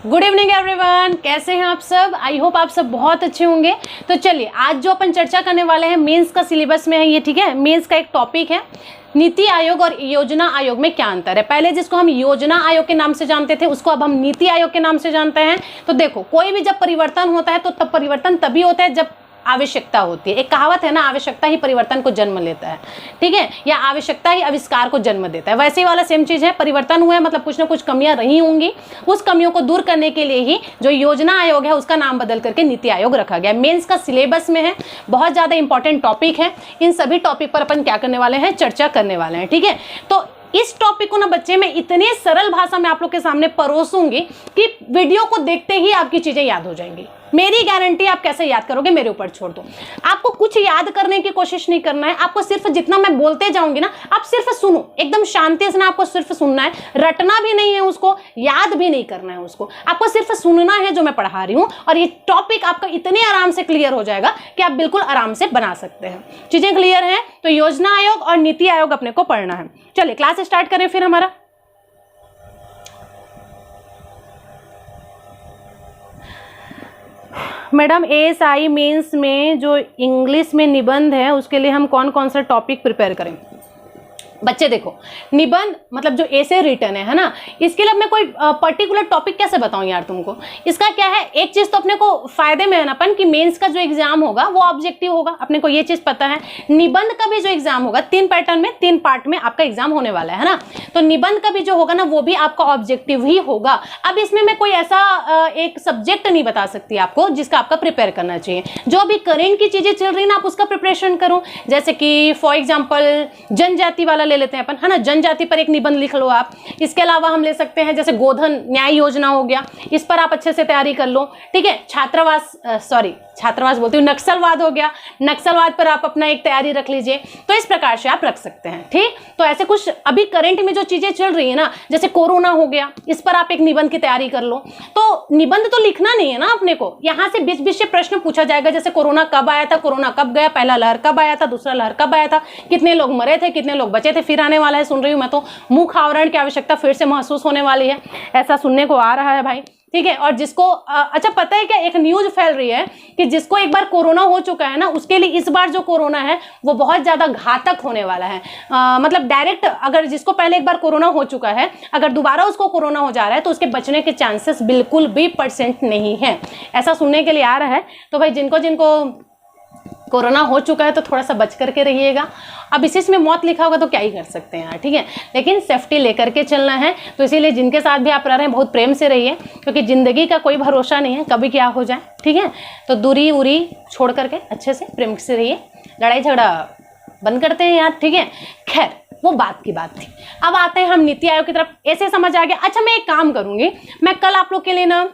Good evening everyone, कैसे हैं आप सब। आई होप आप सब बहुत अच्छे होंगे। तो चलिए आज जो अपन चर्चा करने वाले हैं मेंस का सिलेबस में है ये, ठीक है। मेंस का एक टॉपिक है नीति आयोग और योजना आयोग में क्या अंतर है। पहले जिसको हम योजना आयोग के नाम से जानते थे उसको अब हम नीति आयोग के नाम से जानते हैं। तो देखो, कोई भी जब परिवर्तन होता है तो तब परिवर्तन तभी होता है जब आवश्यकता होती है। एक कहावत है ना, आवश्यकता ही परिवर्तन को जन्म लेता है, ठीक है, या आवश्यकता ही आविष्कार को जन्म देता है। वैसे ही वाला सेम चीज है, परिवर्तन हुआ है मतलब कुछ ना कुछ कमियां रही होंगी, उस कमियों को दूर करने के लिए ही जो योजना आयोग है उसका नाम बदल करके नीति आयोग रखा गया। मेंस का सिलेबस में है, बहुत ज्यादा इंपॉर्टेंट टॉपिक है। इन सभी टॉपिक पर अपन क्या करने वाले हैं, चर्चा करने वाले हैं, ठीक है। तो इस टॉपिक को ना बच्चे मैं इतने सरल भाषा में आप लोग के सामने परोसूंगी कि वीडियो को देखते ही आपकी चीजें याद हो जाएंगी। मेरी गारंटी, आप कैसे याद करोगे मेरे ऊपर छोड़ दो। आपको कुछ याद करने की कोशिश नहीं करना है, आपको सिर्फ जितना मैं बोलते जाऊंगी ना आप सिर्फ सुनो, एकदम शांति से ना आपको सिर्फ सुनना है, रटना भी नहीं है उसको, याद भी नहीं करना है उसको, आपको सिर्फ सुनना है जो मैं पढ़ा रही हूँ। और ये टॉपिक आपका इतने आराम से क्लियर हो जाएगा कि आप बिल्कुल आराम से बना सकते हैं। चीजें क्लियर हैं? तो योजना आयोग और नीति आयोग अपने को पढ़ना है। चलिए क्लास स्टार्ट करें फिर हमारा। मैडम एएसआई मेंस में जो इंग्लिश में निबंध है उसके लिए हम कौन कौन सा टॉपिक प्रिपेयर करें। बच्चे देखो, निबंध मतलब जो ऐसे रिटर्न है ना, इसके लिए मैं कोई पर्टिकुलर टॉपिक कैसे बताऊं यार तुमको। इसका क्या है, एक चीज तो अपने को फायदे में है ना अपन कि मेंस का जो एग्जाम होगा वो ऑब्जेक्टिव होगा, अपने को ये चीज पता है। निबंध का भी जो एग्जाम होगा 3 पैटर्न में 3 पार्ट में आपका एग्जाम होने वाला है ना, तो निबंध का भी जो होगा ना वो भी आपका ऑब्जेक्टिव ही होगा। अब इसमें मैं कोई ऐसा एक सब्जेक्ट नहीं बता सकती आपको जिसका आपका प्रिपेयर करना चाहिए। जो भी करेंट की चीजें चल रही ना आप उसका प्रिपरेशन करो। जैसे कि फॉर एग्जाम्पल जनजाति वाला ले लेते हैं अपन, है ना, जनजाति पर एक निबंध लिख लो आप। इसके अलावा हम ले सकते हैं जैसे गोधन न्याय योजना हो गया, इस पर आप अच्छे से तैयारी कर लो, ठीक है। छात्रावास बोलती हूँ, नक्सलवाद हो गया, नक्सलवाद पर आप अपना एक तैयारी रख लीजिए। तो इस प्रकार से आप रख सकते हैं, ठीक। तो ऐसे कुछ अभी करंट में जो चीजें चल रही है ना, जैसे कोरोना हो गया, इस पर आप एक निबंध की तैयारी कर लो। तो निबंध तो लिखना नहीं है ना अपने को, यहाँ से बीच बीच से प्रश्न पूछा जाएगा। जैसे कोरोना कब आया था, कोरोना कब गया, पहला लहर कब आया था, दूसरा लहर कब आया था, कितने लोग मरे थे, कितने लोग बचे थे, फिर आने वाला है, सुन रही हूँ मैं तो मुख आवरण की आवश्यकता फिर से महसूस होने वाली है, ऐसा सुनने को आ रहा है भाई, ठीक है। और जिसको अच्छा पता है क्या, एक न्यूज फैल रही है कि जिसको एक बार कोरोना हो चुका है ना उसके लिए इस बार जो कोरोना है वो बहुत ज्यादा घातक होने वाला है। मतलब डायरेक्ट अगर जिसको पहले एक बार कोरोना हो चुका है अगर दोबारा उसको कोरोना हो जा रहा है तो उसके बचने के चांसेस बिल्कुल भी % नहीं है, ऐसा सुनने के लिए आ रहा है। तो भाई जिनको जिनको कोरोना हो चुका है तो थोड़ा सा बच करके रहिएगा। अब इसी में मौत लिखा होगा तो क्या ही कर सकते हैं यार, ठीक है, लेकिन सेफ्टी लेकर के चलना है। तो इसीलिए जिनके साथ भी आप रह रहे हैं बहुत प्रेम से रहिए, क्योंकि जिंदगी का कोई भरोसा नहीं है, कभी क्या हो जाए, ठीक है। तो दूरी उरी छोड़ करके अच्छे से प्रेम से रहिए, लड़ाई झगड़ा बंद करते हैं यार, ठीक है। खैर वो बात की बात थी। अब आते हैं हम नीति आयोग की तरफ। ऐसे समझ आ गया। अच्छा मैं एक काम करूंगी, मैं कल आप लोग के लिए ना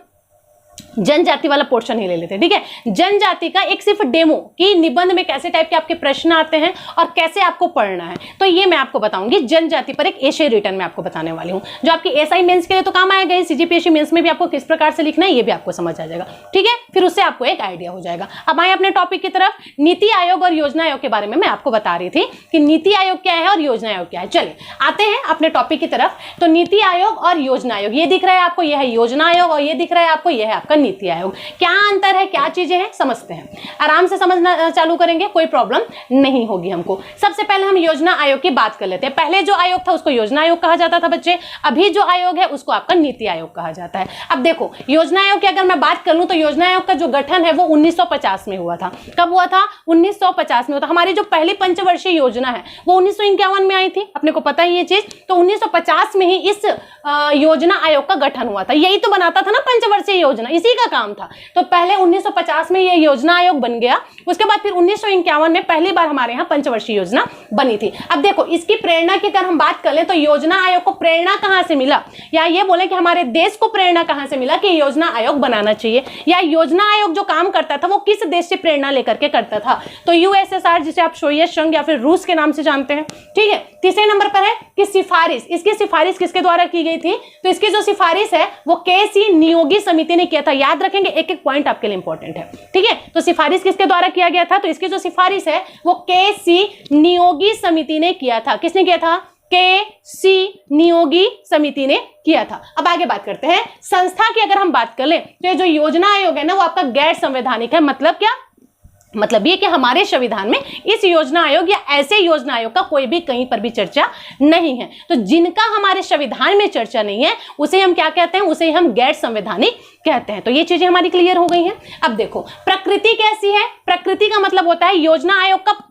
जनजाति वाला पोर्शन ही ले लेते हैं, ठीक है। जनजाति का एक सिर्फ डेमो कि निबंध में कैसे टाइप के आपके प्रश्न आते हैं और कैसे आपको पढ़ना है, तो ये मैं आपको बताऊंगी। जनजाति पर एक एशे रिटर्न में आपको बताने वाली हूँ जो आपकी एसआई मेंस के लिए तो काम आएगा, सीजीपीएससी मेंस में भी आपको किस प्रकार से लिखना है ये भी आपको समझ आ जाएगा, ठीक है। फिर उससे आपको एक आइडिया हो जाएगा। अब आए अपने टॉपिक की तरफ। नीति आयोग और योजना आयोग के बारे में मैं आपको बता रही थी कि नीति आयोग क्या है और योजना आयोग क्या है। चलिए आते हैं अपने टॉपिक की तरफ। तो नीति आयोग और योजना आयोग, ये दिख रहा है आपको, यह है योजना आयोग, और ये दिख रहा है आपको, यह है आपका नीति आयोग। क्या अंतर है, क्या चीजें हैं, समझते हैं। आराम से समझना चालू करेंगे, कोई प्रॉब्लम नहीं होगी हमको। सबसे पहले हम योजना आयोग की बात कर लेते हैं। पहले जो आयोग था उसको योजना आयोग कहा जाता था बच्चे, अभी जो आयोग है उसको आपका नीति आयोग कहा जाता है। अब देखो योजना आयोग की अगर मैं बात कर लूं तो योजना आयोग का जो गठन है वो 1950 में हुआ था। कब हुआ था? 1950 में हुआ था। हमारी जो पहली पंचवर्षीय योजना है वो 1951 में आई थी, अपने को पता है ये चीज। तो 1950 में ही इस योजना आयोग का गठन हुआ था। यही तो बनाता था ना पंचवर्षीय योजना, इसी का काम था। तो पहले 1950 में ये योजना आयोग बन गया, उसके बाद फिर 1951 में पहली बार हमारे यहाँ पंचवर्षीय योजना बनी थी। अब देखो इसकी प्रेरणा की अगर हम बात कर ले तो योजना आयोग को प्रेरणा कहां से मिला, या ये बोले कि हमारे देश को प्रेरणा कहां से मिला कि योजना आयोग बनाना चाहिए, या योजना आयोग जो काम करता था वो किस देश से प्रेरणा लेकर के करता था। तो यूएसएसआर, जिसे आप सोवियत संघ या फिर रूस के नाम से जानते हैं, ठीक है। तीसरे नंबर पर है कि सिफारिश, इसकी सिफारिश किसके द्वारा की गई थी? तो इसकी जो सिफारिश है वो केसी नियोगी समिति ने किया था। याद रखेंगे, एक एक पॉइंट आपके लिए इंपॉर्टेंट है, ठीक है। तो सिफारिश किसके द्वारा किया गया था? तो इसकी जो सिफारिश है वो केसी नियोगी समिति ने किया था। किसने किया था? केसी नियोगी समिति ने किया था। अब आगे बात करते हैं संस्था की। अगर हम बात कर लें तो ये जो योजना आयोग है ना वो आपका गैर संवैधानिक है। मतलब क्या? मतलब ये कि हमारे संविधान में इस योजना आयोग या ऐसे योजना आयोग का कोई भी कहीं पर भी चर्चा नहीं है। तो जिनका हमारे संविधान में चर्चा नहीं है उसे हम क्या कहते हैं? उसे हम गैर संवैधानिक कहते हैं। तो ये चीजें हमारी क्लियर हो गई हैं। अब देखो प्रकृति कैसी है? प्रकृति का मतलब होता है योजना आयोग का,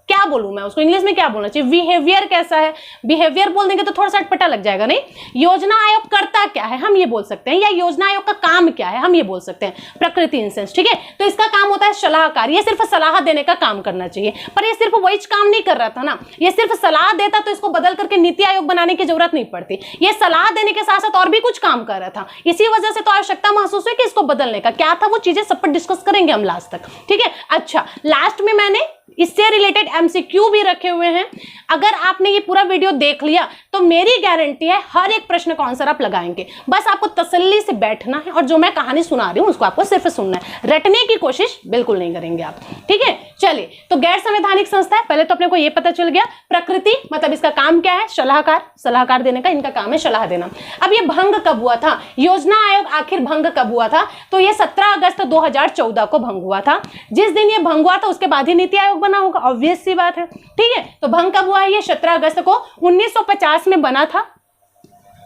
क्या बोलूं मैं उसको इंग्लिश में क्या बोलना चाहिए, बिहेवियर कैसा है। बिहेवियर बोल देंगे तो थोड़ा सा अटपटा लग जाएगा, नहीं। योजना आयोग करता क्या है हम ये बोल सकते हैं, या योजना आयोग का काम क्या है हम ये बोल सकते हैं। प्रकृति इन सेंस, ठीक है। तो इसका काम होता है सलाहकार, ये सिर्फ सलाह देने का काम करना चाहिए। पर ये सिर्फ वही काम नहीं कर रहा था ना, ये सिर्फ सलाह देता तो इसको बदल करके नीति आयोग बनाने की जरूरत नहीं पड़ती। ये सलाह देने के साथ साथ और भी कुछ काम कर रहा था, इसी वजह से तो आवश्यकता महसूस हुई कि इसको बदलने का। क्या था वो चीजें सब पर डिस्कस करेंगे हम लास्ट तक, ठीक है। अच्छा, लास्ट में मैंने इससे रिलेटेड एमसीक्यू भी रखे हुए हैं। अगर आपने ये पूरा वीडियो देख लिया तो मेरी गारंटी है हर एक प्रश्न का आंसर आप लगाएंगे। बस आपको तसल्ली से बैठना है और जो मैं कहानी सुना रही हूं उसको आपको सिर्फ सुनना है, रटने की कोशिश बिल्कुल नहीं करेंगे आप, ठीक है। चलिए, तो गैर संवैधानिक संस्था है, पहले तो अपने को ये पता चल गया। प्रकृति मतलब इसका काम क्या है? सलाहकार, सलाहकार देने का इनका काम है, सलाह देना। अब ये भंग कब हुआ था? योजना आयोग आखिर भंग कब हुआ था? तो ये 17 अगस्त 2014 को भंग हुआ था। जिस दिन ये भंग हुआ था उसके बाद ही नीति आयोग बना होगा, ऑब्वियस सी बात है, ठीक है। तो भंग कब हुआ है? ये 17 अगस्त को 1950 में बना था,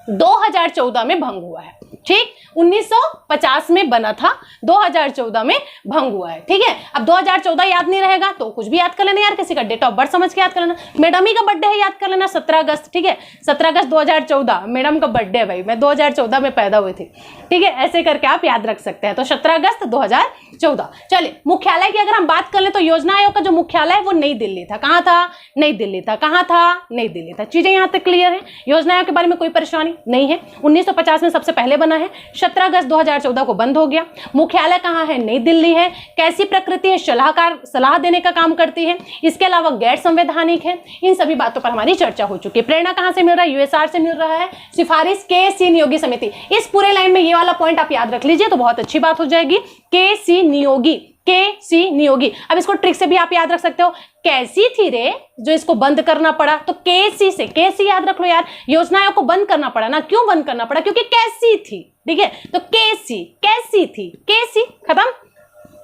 2014 में भंग हुआ है, ठीक। 1950 में बना था, 2014 में भंग हुआ है, ठीक है। अब 2014 याद नहीं रहेगा तो कुछ भी याद कर लेना यार, किसी का डेट ऑफ बर्थ समझ के याद कर लेना। मैडम ही का बर्थडे है, याद कर लेना 17 अगस्त, ठीक है। 17 अगस्त 2014 मैडम का बर्थडे है भाई, मैं 2014 में पैदा हुई थी, ठीक है। ऐसे करके आप याद रख सकते हैं। तो 17 अगस्त 2014। चलिए, मुख्यालय की अगर हम बात कर ले तो योजना आयोग का जो मुख्यालय है वो नई दिल्ली था। कहाँ था? नई दिल्ली था। कहाँ था? नई दिल्ली था। चीजें यहाँ तक क्लियर है? योजना आयोग के बारे में कोई परेशानी नहीं है। 1950 में सबसे पहले बना है, 17 अगस्त 2014 को बंद हो गया। मुख्यालय कहाँ है? नई दिल्ली है। कैसी प्रकृति है? सलाहकार, सलाह देने का काम करती है। इसके अलावा गैर संवैधानिक है। इन सभी बातों पर हमारी चर्चा हो चुकी है। प्रेरणा कहाँ से मिल रहा है? यूएसआर से मिल रहा है। सिफारिश के.सी. नियोगी समिति। इस पूरे लाइन में ये वाला पॉइंट आप याद रख लीजिए तो बहुत अच्छी बात हो जाएगी। के.सी. नियोगी, के.सी. नियोगी। अब इसको ट्रिक से भी आप याद रख सकते हो, कैसी थी रे जो इसको बंद करना पड़ा, तो के.सी. से, के.सी. याद रख लो यार। योजना आयोग को बंद करना पड़ा ना, क्यों बंद करना पड़ा? क्योंकि कैसी थी, ठीक है। तो के.सी. कैसी थी, के.सी. खत्म,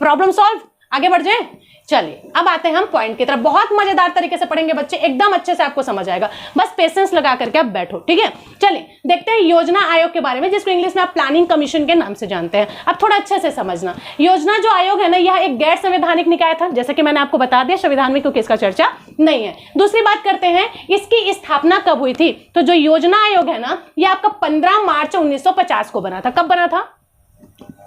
प्रॉब्लम सॉल्व। आगे बढ़ जाए। चलिए, अब आते हैं हम पॉइंट की तरफ। बहुत मजेदार तरीके से पढ़ेंगे बच्चे, एकदम अच्छे से आपको समझ आएगा, बस पेशेंस लगा करके आप बैठो, ठीक है। चलिए देखते हैं योजना आयोग के बारे में, जिसको इंग्लिश में आप प्लानिंग कमीशन के नाम से जानते हैं। अब थोड़ा अच्छे से समझना, योजना जो आयोग है ना, यह एक गैर संवैधानिक निकाय था, जैसे कि मैंने आपको बता दिया संविधान में, क्योंकि इसका चर्चा नहीं है। दूसरी बात करते हैं, इसकी स्थापना कब हुई थी? तो जो योजना आयोग है ना, यह आपका 15 मार्च 1950 को बना था। कब बना था?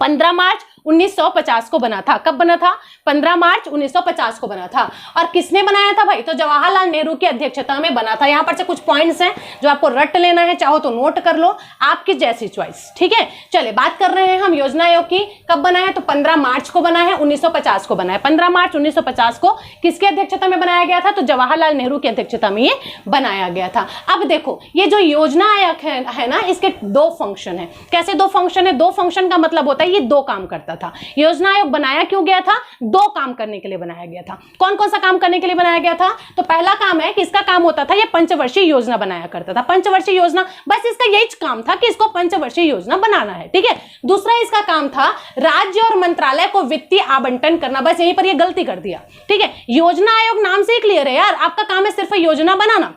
15 मार्च 1950 को बना था। कब बना था? 15 मार्च 1950 को बना था। और किसने बनाया था भाई? तो जवाहरलाल नेहरू की अध्यक्षता में बना था। यहां पर से कुछ पॉइंट्स हैं जो आपको रट लेना है, चाहो तो नोट कर लो, आपकी जैसी चॉइस, ठीक है। चलिए, बात कर रहे हैं हम योजना आयोग की। कब बना है? तो 15 मार्च को बना है, 1950 को बना है। 15 मार्च 1950 को किसकी अध्यक्षता में बनाया गया था? तो जवाहरलाल नेहरू की अध्यक्षता में ये बनाया गया था। अब देखो, ये जो योजना आयोग है ना, इसके दो फंक्शन है। कैसे दो फंक्शन है? दो फंक्शन का मतलब होता है ये दो काम करता था। योजना आयोग बनाया क्यों गया था? दो काम करने के लिए बनाया गया था। कौन कौन सा काम करने के लिए बनाया गया था? तो पहला काम है कि इसका काम होता था, ये पंचवर्षीय योजना बनाया करता था। पंचवर्षीय योजना, बस इसका यही काम था कि इसको पंचवर्षीय योजना बनाना है, ठीक है। दूसरा इसका काम था राज्य और मंत्रालय को वित्तीय आवंटन करना। बस यहीं पर ये गलती कर दिया, ठीक है। योजना आयोग नाम से ही क्लियर है यार, आपका काम है सिर्फ योजना बनाना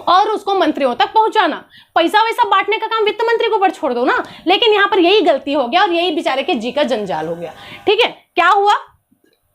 और उसको मंत्रियों तक पहुंचाना। पैसा वैसा बांटने का काम वित्त मंत्री को ऊपर छोड़ दो ना। लेकिन यहां पर यही गलती हो गया और यही बेचारे के जी का जंजाल हो गया, ठीक है। क्या हुआ?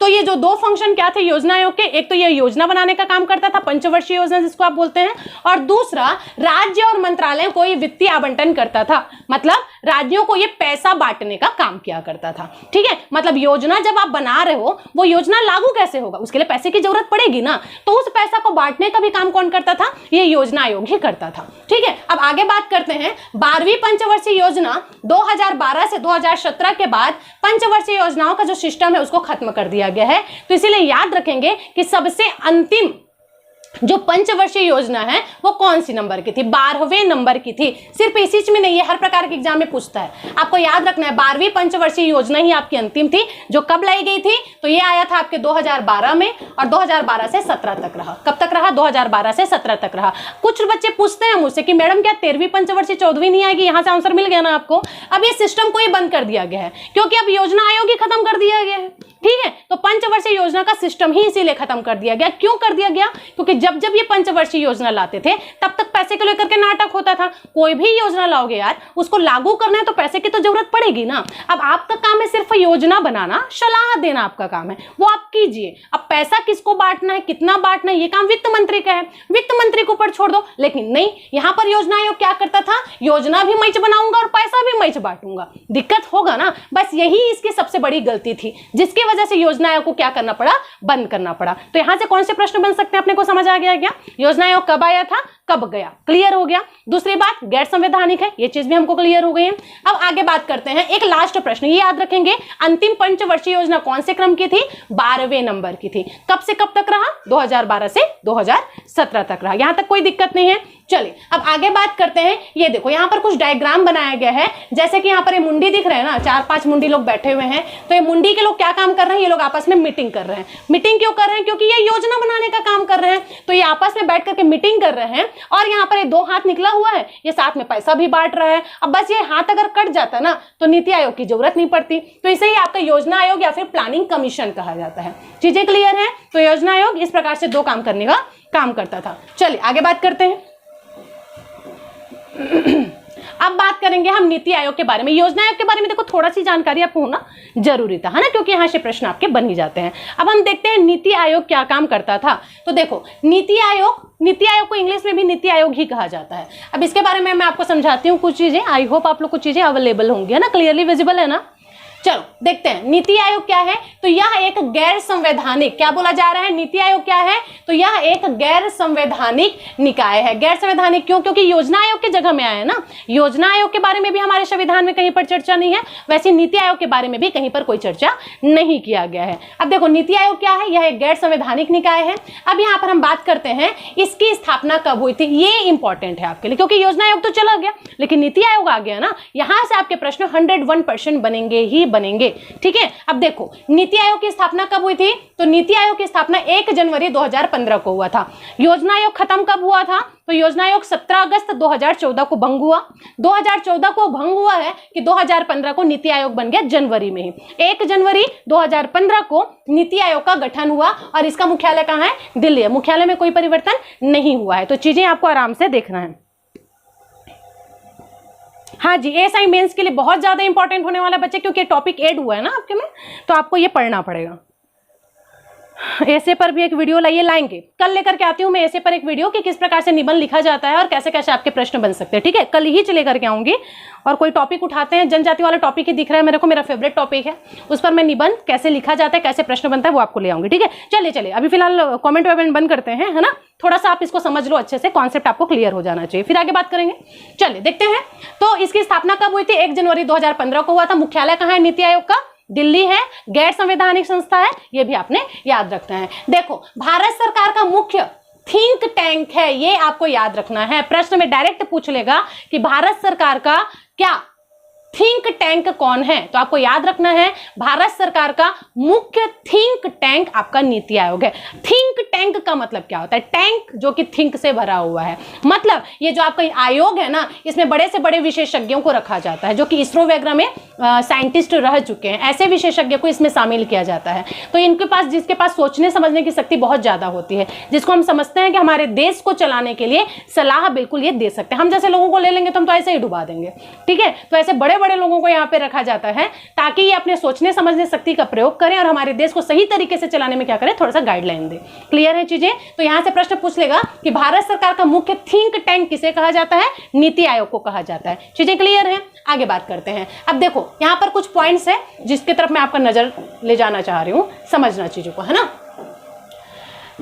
तो ये जो दो फंक्शन क्या थे योजना आयोग के, एक तो ये योजना बनाने का काम करता था, पंचवर्षीय योजना जिसको आप बोलते हैं, और दूसरा राज्य और मंत्रालय को ये वित्तीय आवंटन करता था, मतलब राज्यों को ये पैसा बांटने का काम किया करता था, ठीक है। मतलब योजना जब आप बना रहे हो, वो योजना लागू कैसे होगा, उसके लिए पैसे की जरूरत पड़ेगी ना, तो उस पैसा को बांटने का भी काम कौन करता था? ये योजना आयोग ही करता था, ठीक है। अब आगे बात करते हैं, 12वीं पंचवर्षीय योजना 2012 से 2017 के बाद पंचवर्षीय योजनाओं का जो सिस्टम है उसको खत्म कर दिया गया है। तो इसीलिए याद रखेंगे कि सबसे अंतिम जो पंचवर्षीय योजना है वो कौन सी नंबर की थी? 12वें नंबर की थी। सिर्फ इसी में नहीं, ये हर प्रकार के एग्जाम में पूछता है। आपको याद रखना है 12वीं पंचवर्षीय योजना ही आपकी अंतिम थी, जो कब लाई गई थी? तो ये आया था आपके 2012 में, और 2012 से 17 तक रहा। कब तक रहा? 2012 से 17 तक रहा। कुछ बच्चे पूछते हैं मुझसे कि मैडम क्या 13वीं पंचवर्षीय 14वीं नहीं आएगी? यहां से आंसर मिल गया ना आपको। अब ये सिस्टम को ही बंद कर दिया गया है, क्योंकि अब योजना आयोग ही खत्म कर दिया गया है। ठीक है, तो पंचवर्षीय योजना का सिस्टम ही इसीलिए खत्म कर दिया गया। क्यों कर दिया गया? क्योंकि जब जब ये पंचवर्षीय योजना लाते थे तब तक पैसे को लेकर के नाटक होता था। कोई भी योजना लाओगे यार, उसको लागू करना है तो पैसे की तो जरूरत पड़ेगी ना। अब आपका काम है सिर्फ योजना बनाना, सलाह देना आपका काम है, वो आप कीजिए। अब पैसा किसको बांटना है, कितना बांटना है, ये काम वित्त मंत्री का है, वित्त मंत्री को ऊपर छोड़ दो। लेकिन नहीं, यहां पर योजना आयोग क्या करता था? योजना भी मैं बनाऊंगा और पैसा भी मैं बांटूंगा। दिक्कत होगा ना, बस यही इसकी सबसे बड़ी गलती थी, जिसकी वजह से योजना आयोग को क्या करना पड़ा? बंद करना पड़ा। तो यहां से कौन से प्रश्न बन सकते हैं? अपने को समझ आ गया क्या? योजना आयोग कब आया था, कब गया? क्लियर हो गया। दूसरी बात, गैर संवैधानिक है, ये चीज भी हमको क्लियर हो गई है। अब आगे बात करते हैं, एक लास्ट प्रश्न, ये याद रखेंगे, अंतिम पंचवर्षीय योजना कौन से क्रम की थी? 12वें नंबर की थी। कब से कब तक रहा? 2012 से 2017 तक रहा। यहां तक कोई दिक्कत नहीं है। चलिए अब आगे बात करते हैं। ये देखो यहाँ पर कुछ डायग्राम बनाया गया है, जैसे कि यहाँ पर ये मुंडी दिख रहे हैं ना, 4-5 मुंडी लोग बैठे हुए हैं। तो ये मुंडी के लोग क्या काम कर रहे हैं? ये लोग आपस में मीटिंग कर रहे हैं। मीटिंग क्यों कर रहे हैं? क्योंकि ये योजना बनाने का काम कर रहे हैं। तो ये आपस में बैठ करके मीटिंग कर रहे हैं, और यहाँ पर ये 2 हाथ निकला हुआ है, ये साथ में पैसा भी बांट रहा है। अब बस ये हाथ अगर कट जाता ना तो नीति आयोग की जरूरत नहीं पड़ती। तो इसे ही आपका योजना आयोग या फिर प्लानिंग कमीशन कहा जाता है। चीजें क्लियर है? तो योजना आयोग इस प्रकार से 2 काम करने का काम करता था। चलिए आगे बात करते हैं। अब बात करेंगे हम नीति आयोग के बारे में। योजना आयोग के बारे में देखो थोड़ा सी जानकारी आपको होना जरूरी था, है ना, क्योंकि यहाँ से प्रश्न आपके बन ही जाते हैं। अब हम देखते हैं नीति आयोग क्या काम करता था। तो देखो नीति आयोग को इंग्लिश में भी नीति आयोग ही कहा जाता है। अब इसके बारे में मैं आपको समझाती हूँ कुछ चीजें। आई होप आप लोग कुछ चीजें अवेलेबल होंगी, है ना, क्लियरली विजिबल है ना। चलो देखते हैं नीति आयोग क्या है। तो यह एक गैर संवैधानिक, क्या बोला जा रहा है? नीति आयोग क्या है? तो यह एक गैर संवैधानिक निकाय है। गैर संवैधानिक क्यों? क्योंकि योजना आयोग की जगह में आया है ना। योजना आयोग के बारे में भी हमारे संविधान में कहीं पर चर्चा नहीं है, वैसे नीति आयोग के बारे में भी कहीं पर कोई चर्चा नहीं किया गया है। अब देखो नीति आयोग क्या है? यह एक गैर संवैधानिक निकाय है। अब यहाँ पर हम बात करते हैं इसकी स्थापना कब हुई थी। ये इंपॉर्टेंट है आपके लिए, क्योंकि योजना आयोग तो चला गया लेकिन नीति आयोग आ गया ना। यहां से आपके प्रश्न 101% बनेंगे। ठीक है, अब देखो नीति आयोग की स्थापना कब हुई थी? तो नीति आयोग की स्थापना 1 जनवरी 2015 को हुआ था। योजना आयोग खत्म कब हुआ था? तो योजना आयोग 17 अगस्त 2014 को भंग हुआ। 2014 को भंग हुआ है कि 2015 को नीति आयोग बन गया जनवरी में ही। 1 जनवरी 2015 को नीति आयोग का गठन हुआ, और इसका मुख्यालय कहाँ है? दिल्ली है। मुख्यालय में कोई परिवर्तन नहीं हुआ है। तो चीजें आपको आराम से देखना है। हाँ जी, एएसआई मेंस के लिए बहुत ज्यादा इंपॉर्टेंट होने वाला बच्चे, क्योंकि टॉपिक ऐड हुआ है ना आपके में, तो आपको ये पढ़ना पड़ेगा। ऐसे पर भी एक वीडियो लाएंगे, कल लेकर के आती हूँ मैं ऐसे पर एक वीडियो कि किस प्रकार से निबंध लिखा जाता है और कैसे कैसे आपके प्रश्न बन सकते हैं। ठीक है, कल ही चले करके आऊंगी। और कोई टॉपिक उठाते हैं, जनजाति वाला टॉपिक ही दिख रहा है मेरे को, मेरा फेवरेट टॉपिक है, उस पर मैं निबंध कैसे लिखा जाता है, कैसे प्रश्न बनता है, वो आपको ले आऊंगी। ठीक है, चलिए अभी फिलहाल कॉमेंट वेमेंट बंद करते हैं, है ना। थोड़ा सा आप इसको समझ लो अच्छे से, कॉन्सेप्ट आपको क्लियर हो जाना चाहिए, फिर आगे बात करेंगे। चलिए देखते हैं। तो इसकी स्थापना कब हुई थी? 1 जनवरी 2015 को हुआ था। मुख्यालय कहाँ है नीति आयोग का? दिल्ली है। गैर संवैधानिक संस्था है, ये भी आपने याद रखना है। देखो भारत सरकार का मुख्य थिंक टैंक है, ये आपको याद रखना है। प्रश्न में डायरेक्ट पूछ लेगा कि भारत सरकार का क्या थिंक टैंक कौन है, तो आपको याद रखना है भारत सरकार का मुख्य थिंक टैंक आपका नीति आयोग है। थिंक टैंक का मतलब क्या होता है? टैंक जो कि थिंक से भरा हुआ है, मतलब ये जो आपका आयोग है ना, इसमें बड़े से बड़े विशेषज्ञों को रखा जाता है, जो कि इसरो वगैरह में साइंटिस्ट रह चुके हैं, ऐसे विशेषज्ञ को इसमें शामिल किया जाता है। तो इनके पास, जिसके पास सोचने समझने की शक्ति बहुत ज्यादा होती है, जिसको हम समझते हैं कि हमारे देश को चलाने के लिए सलाह बिल्कुल ये दे सकते हैं। हम जैसे लोगों को ले लेंगे तो हम तो ऐसे ही डुबा देंगे। ठीक है, तो ऐसे बड़े बड़े लोगों को यहाँ पे रखा जाता है ताकि ये अपने सोचने समझने शक्ति का प्रयोग करें और हमारे देश को सही तरीके से चलाने में क्या करें, थोड़ा सा गाइडलाइन दे। क्लियर है चीजें? तो यहाँ से प्रश्न पूछ लेगा कि भारत सरकार का मुख्य थिंक टैंक किसे कहा जाता है? नीति आयोग को कहा जाता है। चीजें क्लियर है? आगे बात करते हैं। अब देखो यहाँ पर कुछ पॉइंट्स है जिसकी तरफ मैं आपका नजर ले जाना चाह रही हूँ, समझना चीजों को, है ना।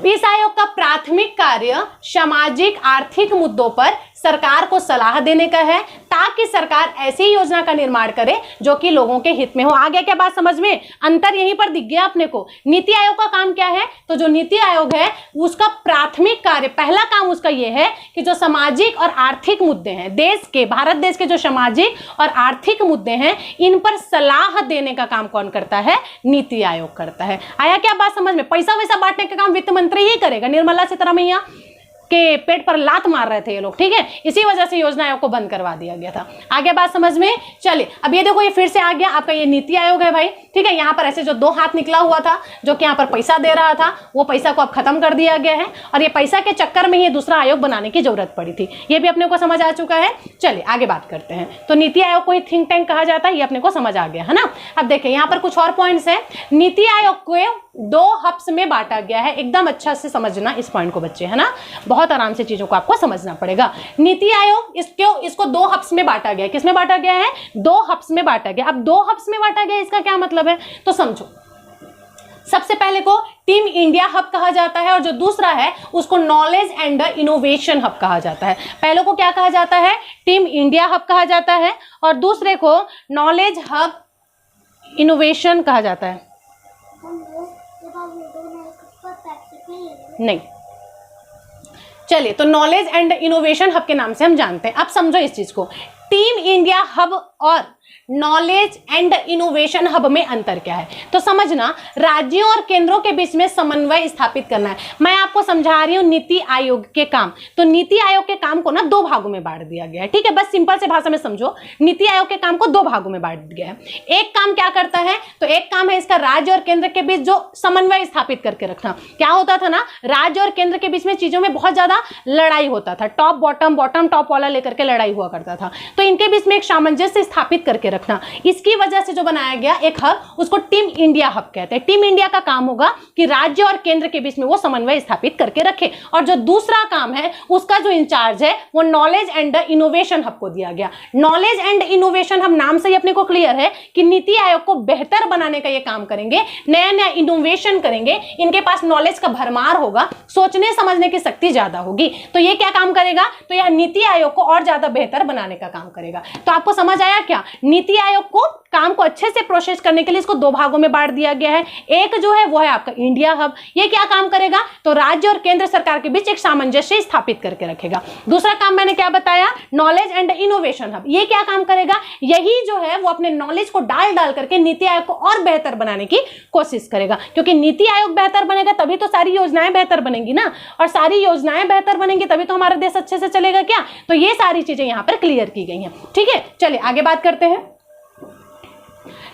इस आयोग का प्राथमिक कार्य सामाजिक आर्थिक मुद्दों पर सरकार को सलाह देने का है, ताकि सरकार ऐसी योजना का निर्माण करे जो कि लोगों के हित में हो। आ गया क्या बात समझ में? अंतर यहीं पर दिख गया अपने को। नीति आयोग का काम क्या है? तो जो नीति आयोग है उसका प्राथमिक कार्य, पहला काम उसका यह है कि जो सामाजिक और आर्थिक मुद्दे हैं देश के, भारत देश के जो सामाजिक और आर्थिक मुद्दे हैं, इन पर सलाह देने का काम कौन करता है? नीति आयोग करता है। आया क्या बात समझ में? पैसा वैसा बांटने का काम वित्त मंत्री ही करेगा। निर्मला सीतारमैया के पेट पर लात मार रहे थे ये लोग, ठीक है, इसी वजह से योजना आयोग को बंद करवा दिया गया था। आगे बात समझ में? चलिए अब ये देखो, ये फिर से आ गया आपका ये नीति आयोग है भाई, ठीक है। यहाँ पर ऐसे जो 2 हाथ निकला हुआ था जो कि यहाँ पर पैसा दे रहा था, वो पैसा को अब खत्म कर दिया गया है और ये पैसा के चक्कर में ही दूसरा आयोग बनाने की जरूरत पड़ी थी। ये भी अपने को समझ आ चुका है। चलिए आगे बात करते हैं। तो नीति आयोग को ही थिंक टैंक कहा जाता है, ये अपने को समझ आ गया है ना। अब देखिए यहाँ पर कुछ और पॉइंट्स है। नीति आयोग को 2 हब्स में बांटा गया है। एकदम अच्छा से समझना इस पॉइंट को बच्चे, है ना, बहुत आराम से चीजों को आपको समझना पड़ेगा। नीति आयोग इसको 2 हब्स में बांटा गया है। किसमें बांटा गया है? 2 हब्स में बांटा गया। अब 2 हब्स में बांटा गया, इसका क्या मतलब है तो समझो। सबसे पहले को टीम इंडिया हब कहा जाता है और जो दूसरा है उसको नॉलेज एंड इनोवेशन हब कहा जाता है। पहले को क्या कहा जाता है? टीम इंडिया हब कहा जाता है और दूसरे को नॉलेज हब इनोवेशन कहा जाता है। नहीं, चलिए तो नॉलेज एंड इनोवेशन हब के नाम से हम जानते हैं। अब समझो इस चीज को, टीम इंडिया हब और नॉलेज एंड इनोवेशन हब में अंतर क्या है? तो समझना, राज्यों और केंद्रों के बीच में समन्वय स्थापित करना है। मैं आपको समझा रही हूं नीति आयोग के काम। तो नीति आयोग के काम को ना 2 भागों में बांट दिया गया है, ठीक है। बस सिंपल से भाषा में समझो, नीति आयोग के काम को 2 भागों में बांट दिया है। एक काम क्या करता है? तो एक काम है इसका राज्य और केंद्र के बीच जो समन्वय स्थापित करके रखना। क्या होता था ना, राज्य और केंद्र के बीच में चीजों में बहुत ज्यादा लड़ाई होता था, टॉप बॉटम, बॉटम टॉप वाला लेकर के लड़ाई हुआ करता था। तो इनके बीच में एक सामंजस्य स्थापित करके रखना, इसकी वजह से जो बनाया गया एक हब, उसको टीम इंडिया हब कहते हैं। टीम इंडिया का काम होगा कि राज्य और केंद्र के बीच में वो समन्वय स्थापित करके रखे। और जो दूसरा काम है उसका जो इंचार्ज है वो नॉलेज एंड इनोवेशन हब को दिया गया। नॉलेज एंड इनोवेशन हब नाम से ही अपने को क्लियर है कि नीति आयोग को बेहतर बनाने का ये काम करेंगे, नया नया इनोवेशन करेंगे। इनके पास नॉलेज का भरमार होगा, सोचने समझने की शक्ति ज्यादा होगी। तो ये क्या काम करेगा? तो यह नीति आयोग को और ज्यादा बेहतर बनाने का काम करेगा। तो आपको समझ आया क्या? नीति आयोग को काम को अच्छे से प्रोसेस करने के लिए इसको 2 भागों में बांट दिया गया है। एक जो है वो है आपका इंडिया हब। ये क्या काम करेगा? तो राज्य और केंद्र सरकार के बीच एक सामंजस्य स्थापित करके रखेगा। दूसरा काम मैंने क्या बताया? Knowledge and innovation hub. ये क्या काम करेगा? यही जो है वो अपने नॉलेज को डाल डाल करके नीति आयोग को और बेहतर बनाने की कोशिश करेगा, क्योंकि नीति आयोग बेहतर बनेगा तभी तो सारी योजनाएं बेहतर बनेंगी ना, और सारी योजनाएं बेहतर बनेंगी तभी तो हमारा देश अच्छे से चलेगा। क्या? तो ये सारी चीजें यहां पर क्लियर की गई हैं, ठीक है। चलिए आगे बात करते हैं।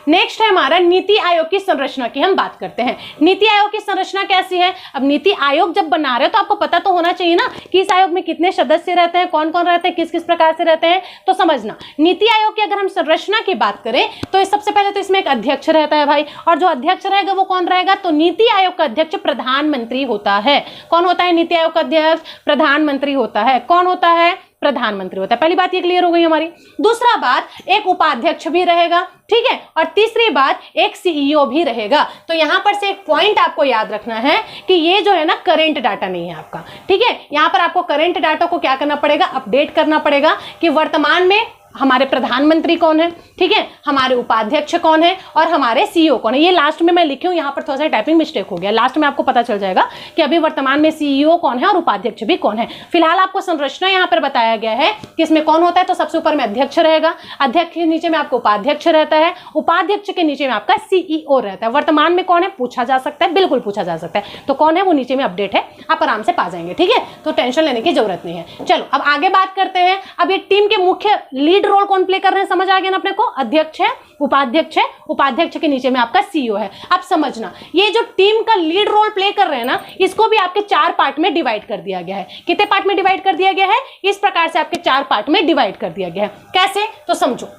नेक्स्ट है हमारा नीति आयोग की संरचना की हम बात करते हैं। नीति आयोग की संरचना कैसी है? अब नीति आयोग जब बना रहे हो तो आपको पता तो होना चाहिए ना कि इस आयोग में कितने सदस्य रहते हैं, कौन कौन रहते हैं, किस किस प्रकार से रहते हैं। तो समझना, नीति आयोग की अगर हम संरचना की बात करें तो सबसे पहले तो इसमें एक अध्यक्ष रहता है भाई, और जो अध्यक्ष रहेगा वो कौन रहेगा? तो नीति आयोग का अध्यक्ष प्रधानमंत्री होता है। कौन होता है नीति आयोग का अध्यक्ष? प्रधानमंत्री होता है। कौन होता है? प्रधानमंत्री होता है। पहली बात ये क्लियर हो गई हमारी। दूसरा बात, एक उपाध्यक्ष भी रहेगा, ठीक है। और तीसरी बात, एक सीईओ भी रहेगा। तो यहां पर से एक पॉइंट आपको याद रखना है कि ये जो है ना करंट डाटा नहीं है आपका, ठीक है। यहां पर आपको करंट डाटा को क्या करना पड़ेगा? अपडेट करना पड़ेगा कि वर्तमान में हमारे प्रधानमंत्री कौन है, ठीक है, हमारे उपाध्यक्ष कौन है और हमारे सीईओ कौन है। ये लास्ट में मैं लिखी हूं, यहाँ पर थोड़ा सा टाइपिंग मिस्टेक हो गया। लास्ट में आपको पता चल जाएगा कि अभी वर्तमान में सीईओ कौन है और उपाध्यक्ष भी कौन है। फिलहाल आपको संरचना यहाँ पर बताया गया है कि इसमें कौन होता है। तो सबसे ऊपर में अध्यक्ष रहेगा, अध्यक्ष के नीचे में आपको उपाध्यक्ष रहता है, उपाध्यक्ष के नीचे में आपका सीईओ रहता है। वर्तमान में कौन है पूछा जा सकता है, बिल्कुल पूछा जा सकता है। तो कौन है वो नीचे में अपडेट है, आप आराम से पा जाएंगे, ठीक है। तो टेंशन लेने की जरूरत नहीं है। चलो अब आगे बात करते हैं। अब ये टीम के मुख्य लीड रोल कौन प्ले कर रहे हैं, समझ आ गया ना अपने को? अध्यक्ष है, उपाध्यक्ष है, उपाध्यक्ष के नीचे में आपका सीईओ है। अब समझना, ये जो टीम का लीड रोल प्ले कर रहे हैं ना, इसको भी आपके 4 पार्ट में डिवाइड कर दिया गया है। कितने पार्ट में डिवाइड कर दिया गया है? इस प्रकार से आपके 4 पार्ट में डिवाइड कर दिया गया है। कैसे? तो समझो।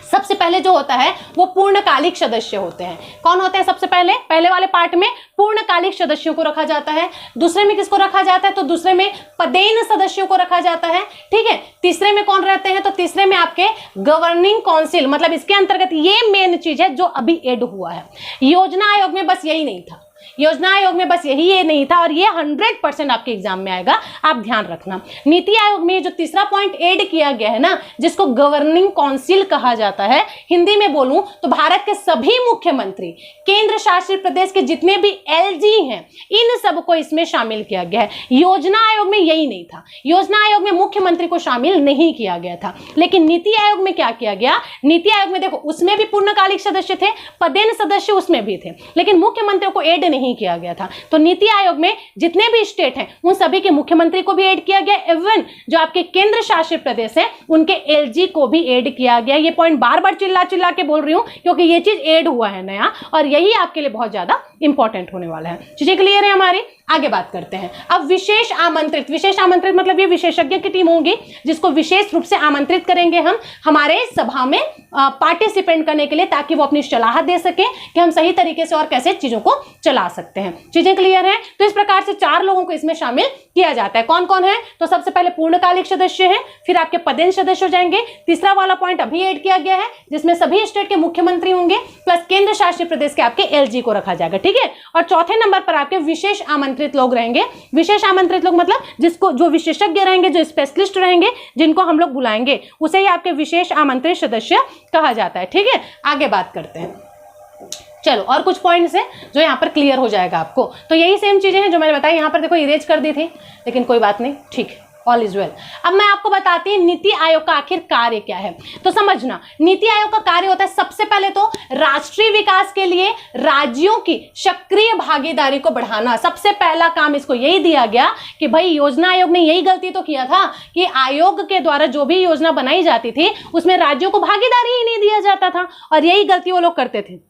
सबसे पहले जो होता है वो पूर्णकालिक सदस्य होते हैं। कौन होते हैं? सबसे पहले वाले पार्ट में पूर्णकालिक सदस्यों को रखा जाता है। दूसरे में किसको रखा जाता है? तो दूसरे में पदेन सदस्यों को रखा जाता है, ठीक है। तीसरे में कौन रहते हैं? तो तीसरे में आपके गवर्निंग काउंसिल, मतलब इसके अंतर्गत ये मेन चीज है जो अभी ऐड हुआ है। योजना आयोग में बस यही नहीं था। योजना आयोग में बस यही ये नहीं था, और ये 100% आपके एग्जाम में आएगा, आप ध्यान रखना। नीति आयोग में जो तीसरा पॉइंट ऐड किया गया है ना, जिसको गवर्निंग काउंसिल कहा जाता है, हिंदी में बोलूं तो भारत के सभी मुख्यमंत्री, केंद्र शासित प्रदेश के जितने भी एलजी हैं, इन सबको इसमें शामिल किया गया है। योजना आयोग में यही नहीं था, योजना आयोग में मुख्यमंत्री को शामिल नहीं किया गया था, लेकिन नीति आयोग में क्या किया गया, नीति आयोग में देखो उसमें भी पूर्णकालिक सदस्य थे, पदेन सदस्य उसमें भी थे, लेकिन मुख्यमंत्रियों को ऐड नहीं किया गया था। तो नीति आयोग में जितने भी स्टेट हैं उन सभी के मुख्यमंत्री को भी ऐड किया गया, इवन जो आपके केंद्र शासित प्रदेश हैं उनके एलजी को भी ऐड किया गया। ये पॉइंट बार बार चिल्ला चिल्ला के बोल रही हूं क्योंकि ये चीज ऐड हुआ है नया, और यही आपके लिए बहुत ज्यादा इंपॉर्टेंट होने वाला है। चीजें क्लियर है हमारी, आगे बात करते हैं। अब विशेष आमंत्रित, विशेष आमंत्रित मतलब ये विशेषज्ञ की टीम होगी जिसको विशेष रूप से आमंत्रित करेंगे हम हमारे सभा में पार्टिसिपेंट करने के लिए, ताकि वो अपनी सलाह दे सके कि हम सही तरीके से और कैसे चीजों को चला सकते हैं। चीजें क्लियर हैं? तो इस प्रकार से 4 लोगों को इसमें शामिल किया जाता है। कौन कौन है? तो सबसे पहले पूर्णकालिक सदस्य है, फिर आपके पदेन सदस्य हो जाएंगे, तीसरा वाला पॉइंट अभी ऐड किया गया है जिसमें सभी स्टेट के मुख्यमंत्री होंगे प्लस केंद्र शासित प्रदेश के आपके एलजी को रखा जाएगा, ठीक है। और चौथे नंबर पर आपके विशेष आमंत्रित लोग रहेंगे। विशेष आमंत्रित लोग मतलब जिसको, जो विशेषज्ञ रहेंगे, जो स्पेशलिस्ट रहेंगे, जिनको हम लोग बुलाएंगे, उसे ही आपके विशेष आमंत्रित सदस्य कहा जाता है, ठीक है। आगे बात करते हैं। चलो और कुछ पॉइंट्स हैं जो यहाँ पर क्लियर हो जाएगा आपको। तो यही सेम चीजें हैं जो मैंने बताई, यहाँ पर देखो इरेज कर दी थी, लेकिन कोई बात नहीं, ठीक है, ऑल इज वेल। अब मैं आपको बताती हूँ नीति आयोग का आखिर कार्य क्या है। तो समझना, नीति आयोग का कार्य होता है सबसे पहले तो राष्ट्रीय विकास के लिए राज्यों की सक्रिय भागीदारी को बढ़ाना। सबसे पहला काम इसको यही दिया गया कि भाई योजना आयोग ने यही गलती तो किया था कि आयोग के द्वारा जो भी योजना बनाई जाती थी उसमें राज्यों को भागीदारी ही नहीं दिया जाता था, और यही गलती वो लोग करते थे।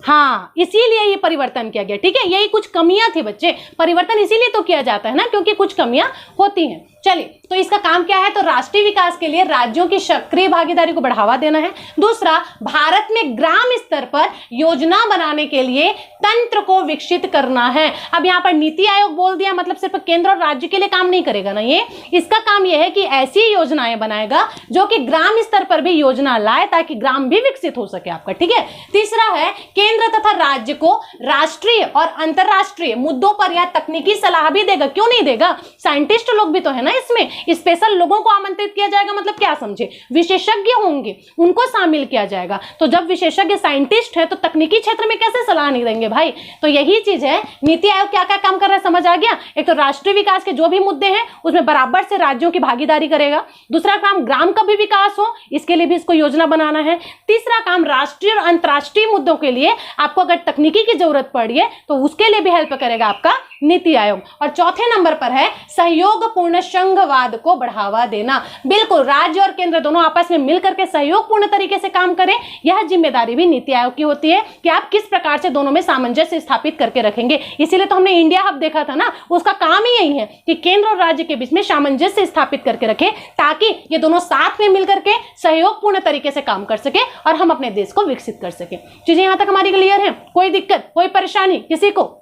हाँ, इसीलिए ये परिवर्तन किया गया, ठीक है। यही कुछ कमियां थी बच्चे, परिवर्तन इसीलिए तो किया जाता है ना क्योंकि कुछ कमियां होती हैं। चलिए, तो इसका काम क्या है? तो राष्ट्रीय विकास के लिए राज्यों की सक्रिय भागीदारी को बढ़ावा देना है। दूसरा, भारत में ग्राम स्तर पर योजना बनाने के लिए तंत्र को विकसित करना है। अब यहाँ पर नीति आयोग बोल दिया मतलब सिर्फ केंद्र और राज्य के लिए काम नहीं करेगा ना, ये इसका काम यह है कि ऐसी योजनाएं बनाएगा जो कि ग्राम स्तर पर भी योजना लाए ताकि ग्राम भी विकसित हो सके आपका, ठीक है। तीसरा है, केंद्र तथा राज्य को राष्ट्रीय और अंतरराष्ट्रीय मुद्दों पर यह तकनीकी सलाह भी देगा। क्यों नहीं देगा? साइंटिस्ट लोग भी तो है ना इसमें, स्पेशल लोगों को आमंत्रित किया जाएगा, मतलब क्या समझे, विशेषज्ञ होंगे उनको शामिल किया जाएगा। तो जब विशेषज्ञ साइंटिस्ट है तो तकनीकी क्षेत्र में कैसे सलाह नहीं देंगे भाई। तो यही चीज है, नीति आयोग क्या क्या काम कर रहा है समझ आ गया। एक तो राष्ट्रीय विकास के जो भी मुद्दे हैं उसमें बराबर से राज्यों की भागीदारी करेगा। दूसरा काम, ग्राम का भी विकास हो, इसके लिए भी इसको योजना बनाना है। तीसरा काम, राष्ट्रीय और अंतरराष्ट्रीय मुद्दों के लिए आपको अगर तकनीकी की जरूरत पड़ी है तो उसके लिए भी हेल्प करेगा आपका नीति आयोग। और चौथे नंबर पर है सहयोगपूर्ण संघवाद को बढ़ावा देना। बिल्कुल, राज्य और केंद्र दोनों आपस में मिलकर के सहयोगपूर्ण तरीके से काम करें, यह जिम्मेदारी भी नीति आयोग की होती है कि आप किस प्रकार से दोनों में सामंजस्य स्थापित करके रखेंगे। इसीलिए तो हमने इंडिया हब देखा था ना, उसका काम ही यही है कि केंद्र और राज्य के बीच में सामंजस्य स्थापित करके रखें ताकि ये दोनों साथ में मिलकर के सहयोगपूर्ण तरीके से काम कर सके और हम अपने देश को विकसित कर सके। चीजें यहां तक हमारी क्लियर है? कोई दिक्कत, कोई परेशानी किसी को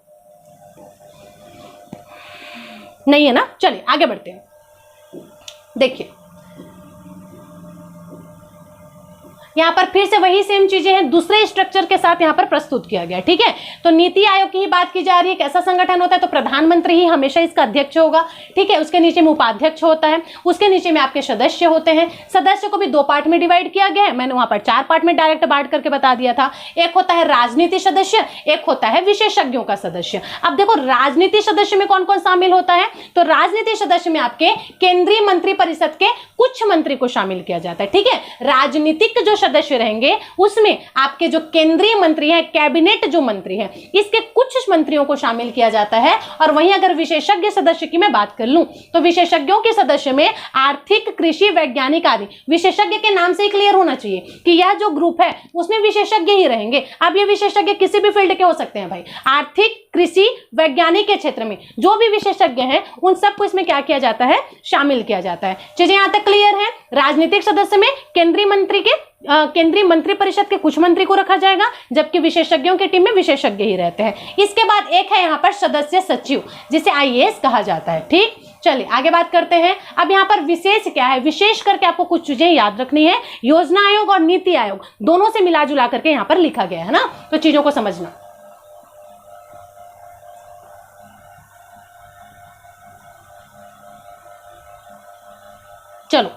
नहीं है ना? चलिए आगे बढ़ते हैं। देखिए यहाँ पर फिर से वही सेम चीजें हैं, दूसरे स्ट्रक्चर के साथ यहाँ पर प्रस्तुत किया गया, ठीक है। तो नीति आयोग की ही बात की जा रही है, कैसा संगठन होता है? तो प्रधानमंत्री ही हमेशा इसका अध्यक्ष होगा, ठीक है। उसके नीचे में उपाध्यक्ष होता है, उसके नीचे में आपके सदस्य होते हैं। सदस्य को भी 2 पार्ट में डिवाइड किया गया है, मैंने वहां पर 4 पार्ट में डायरेक्ट बांट करके बता दिया था। एक होता है राजनीति सदस्य, एक होता है विशेषज्ञों का सदस्य। अब देखो राजनीति सदस्य में कौन कौन शामिल होता है? तो राजनीति सदस्य में आपके केंद्रीय मंत्रिपरिषद के कुछ मंत्री को शामिल किया जाता है, ठीक है। राजनीतिक जो सदस्य रहेंगे उसमें आपके जो केंद्रीय मंत्री हैं, कैबिनेट जो मंत्री हैं, इसके कुछ मंत्रियों को शामिल किया जाता है। और वहीं अगर विशेषज्ञ सदस्य की मैं बात कर लूं तो विशेषज्ञों के सदस्य में आर्थिक, कृषि, वैज्ञानिक आदि, विशेषज्ञ के नाम से ही क्लियर होना चाहिए कि यह जो ग्रुप है उसमें विशेषज्ञ ही रहेंगे। अब ये विशेषज्ञ किसी भी फील्ड के हो सकते हैं भाई, आर्थिक, कृषि, वैज्ञानिक के क्षेत्र में जो भी विशेषज्ञ हैं उन सबको इसमें क्या किया जाता है? शामिल किया जाता है। चीजें यहां तक क्लियर है? राजनीतिक सदस्य में केंद्रीय मंत्रिपरिषद के कुछ मंत्री को रखा जाएगा, जबकि विशेषज्ञों की टीम में विशेषज्ञ ही रहते हैं। इसके बाद एक है यहाँ पर सदस्य सचिव, जिसे आईएएस कहा जाता है, ठीक। चलिए आगे बात करते हैं। अब यहाँ पर विशेष क्या है, विशेष करके आपको कुछ चीजें याद रखनी है। योजना आयोग और नीति आयोग दोनों से मिला जुला करके यहाँ पर लिखा गया है ना, तो चीजों को समझना। चलो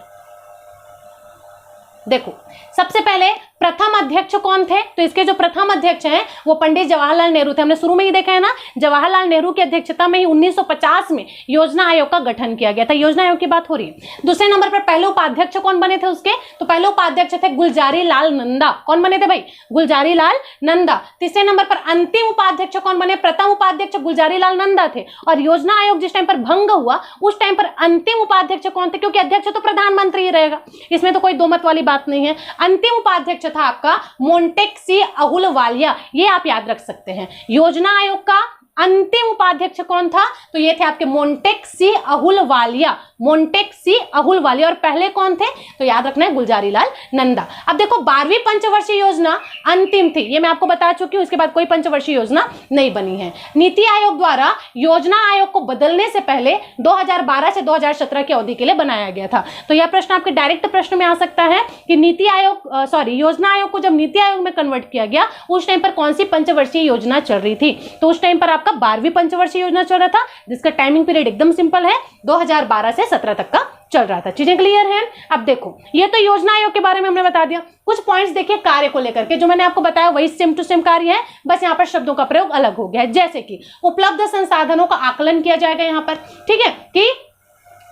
देखो, सबसे पहले प्रथम अध्यक्ष कौन थे, तो इसके जो प्रथम अध्यक्ष हैं वो पंडित जवाहरलाल नेहरू थे। हमने शुरू में ही देखा है ना, जवाहरलाल नेहरू की अध्यक्षता में ही 1950 में योजना आयोग का गठन किया गया था। योजना आयोग की बात हो रही है। दूसरे नंबर पर पहले उपाध्यक्ष कौन बने थे उसके, तो पहले उपाध्यक्ष थे गुलजारी लाल नंदा। कौन बने थे भाई, गुलजारी लाल नंदा। तीसरे नंबर पर अंतिम उपाध्यक्ष कौन बने, प्रथम उपाध्यक्ष गुलजारी लाल नंदा थे। और योजना आयोग जिस टाइम पर भंग हुआ उस टाइम पर अंतिम उपाध्यक्ष कौन थे, क्योंकि अध्यक्ष तो प्रधानमंत्री ही रहेगा, इसमें तो कोई दो मत वाली बात नहीं है। अंतिम उपाध्यक्ष था आपका मोंटेक्सी अहुलवालिया, ये आप याद रख सकते हैं। योजना आयोग का अंतिम उपाध्यक्ष कौन था, तो ये थे आपके मोंटेक्सी अहुलवालिया, मोंटेक्सी अहुलवालिया। और पहले कौन थे, तो याद रखना है गुलजारी लाल नंदा। अब देखो 12वीं पंचवर्षीय योजना अंतिम थी, ये मैं आपको बता चुकी हूं, उसके बाद कोई पंचवर्षीय योजना नहीं बनी है। नीति आयोग द्वारा योजना आयोग को बदलने से पहले 2012 से 2017 की अवधि के लिए बनाया गया था। तो यह प्रश्न आपके डायरेक्ट प्रश्न में आ सकता है कि नीति आयोग योजना आयोग को जब नीति आयोग में कन्वर्ट किया गया उस टाइम पर कौन सी पंचवर्षीय योजना चल रही थी, तो उस टाइम पर आपका 12वीं पंचवर्षीय योजना चल रहा था, जिसका टाइमिंग पीरियड एकदम सिंपल है, 2012 से 17 तक का चल रहा था। चीजें क्लियर हैं। अब देखो, ये तो योजना आयोग के बारे में हमने बता दिया। कुछ पॉइंट्स देखिए कार्य को लेकर के, जो मैंने आपको बताया वही सेम टू सेम कार्य है, बस यहाँ पर शब्दों का प्रयोग अलग हो गया है। जैसे कि उपलब्ध संसाधनों का आकलन किया जाएगा यहाँ पर, ठीक है, कि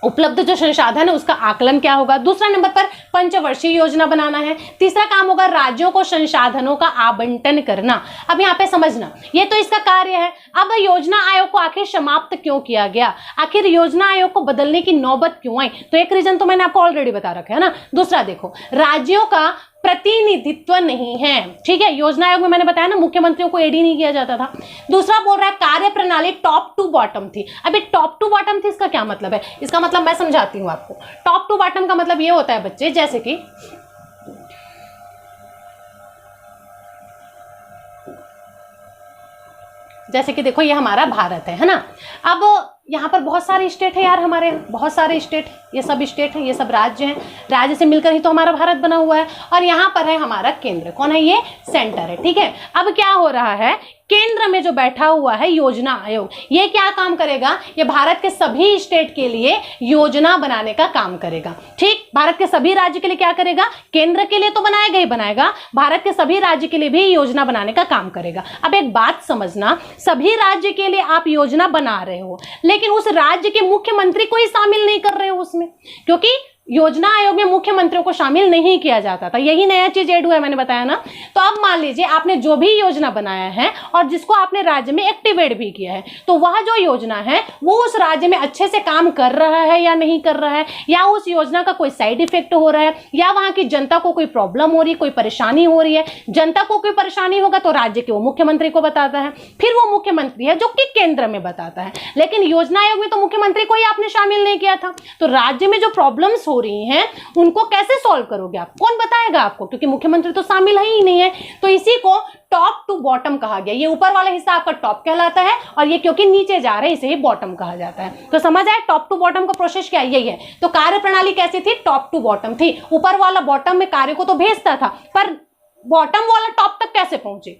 उपलब्ध जो संसाधन है उसका आकलन क्या होगा। दूसरा नंबर पर पंचवर्षीय योजना बनाना है। तीसरा काम होगा राज्यों को संसाधनों का आवंटन करना। अब यहाँ पे समझना, ये तो इसका कार्य है। अब योजना आयोग को आखिर समाप्त क्यों किया गया, आखिर योजना आयोग को बदलने की नौबत क्यों आई, तो एक रीजन तो मैंने आपको ऑलरेडी बता रखा है ना। दूसरा देखो, राज्यों का प्रतिनिधित्व नहीं है, ठीक है, योजना आयोग में मैंने बताया ना मुख्यमंत्रियों को एडी नहीं किया जाता था। दूसरा बोल रहा है कार्य प्रणाली टॉप टू बॉटम थी। अभी टॉप टू बॉटम थी, इसका क्या मतलब है, इसका मतलब मैं समझाती हूं आपको। टॉप टू बॉटम का मतलब ये होता है बच्चे, जैसे कि देखो ये हमारा भारत है ना। अब यहाँ पर बहुत सारे स्टेट है यार, हमारे बहुत सारे स्टेट, ये सब स्टेट है, ये सब राज्य हैं, राज्य से मिलकर ही तो हमारा भारत बना हुआ है। और यहाँ पर है हमारा केंद्र, कौन है, ये सेंटर है, ठीक है। अब क्या हो रहा है, केंद्र में जो बैठा हुआ है योजना आयोग, ये क्या काम करेगा, ये भारत के सभी स्टेट के लिए योजना बनाने का काम करेगा, ठीक। भारत के सभी राज्य के लिए क्या करेगा, केंद्र के लिए तो बनाएगा ही बनाएगा, भारत के सभी राज्य के लिए भी योजना बनाने का काम करेगा। अब एक बात समझना, सभी राज्य के लिए आप योजना बना रहे हो, लेकिन उस राज्य के मुख्यमंत्री को ही शामिल नहीं कर रहे हो उसमें, क्योंकि योजना आयोग में मुख्यमंत्रियों को शामिल नहीं किया जाता था। यही नया चीज ऐड हुआ है, मैंने बताया ना। तो अब मान लीजिए आपने जो भी योजना बनाया है और जिसको आपने राज्य में एक्टिवेट भी किया है, तो वह जो योजना है वो उस राज्य में अच्छे से काम कर रहा है या नहीं कर रहा है, या उस योजना का कोई साइड इफेक्ट हो रहा है, या वहां की जनता को कोई प्रॉब्लम हो रही है, कोई परेशानी हो रही है। जनता को कोई परेशानी होगा तो राज्य के वो मुख्यमंत्री को बताता है, फिर वो मुख्यमंत्री है जो कि केंद्र में बताता है। लेकिन योजना आयोग में तो मुख्यमंत्री को ही आपने शामिल नहीं किया था, तो राज्य में जो प्रॉब्लम्स हो रही हैं उनको कैसे सॉल्व करोगे आप, कौन बताएगा आपको, क्योंकि मुख्यमंत्री तो शामिल है ही नहीं है। तो इसी को टॉप टू बॉटम कहा गया। ये ऊपर वाला हिस्सा आपका टॉप कहलाता है, और ये क्योंकि नीचे जा रहा है इसे ही बॉटम कहा जाता है। तो समझ आए टॉप टू बॉटम का प्रोसेस क्या है, यही है। तो कार्य प्रणाली कैसी थी, टॉप टू बॉटम थी। ऊपर वाला बॉटम में कार्य को तो भेजता था, पर बॉटम वाला टॉप तक कैसे पहुंचे,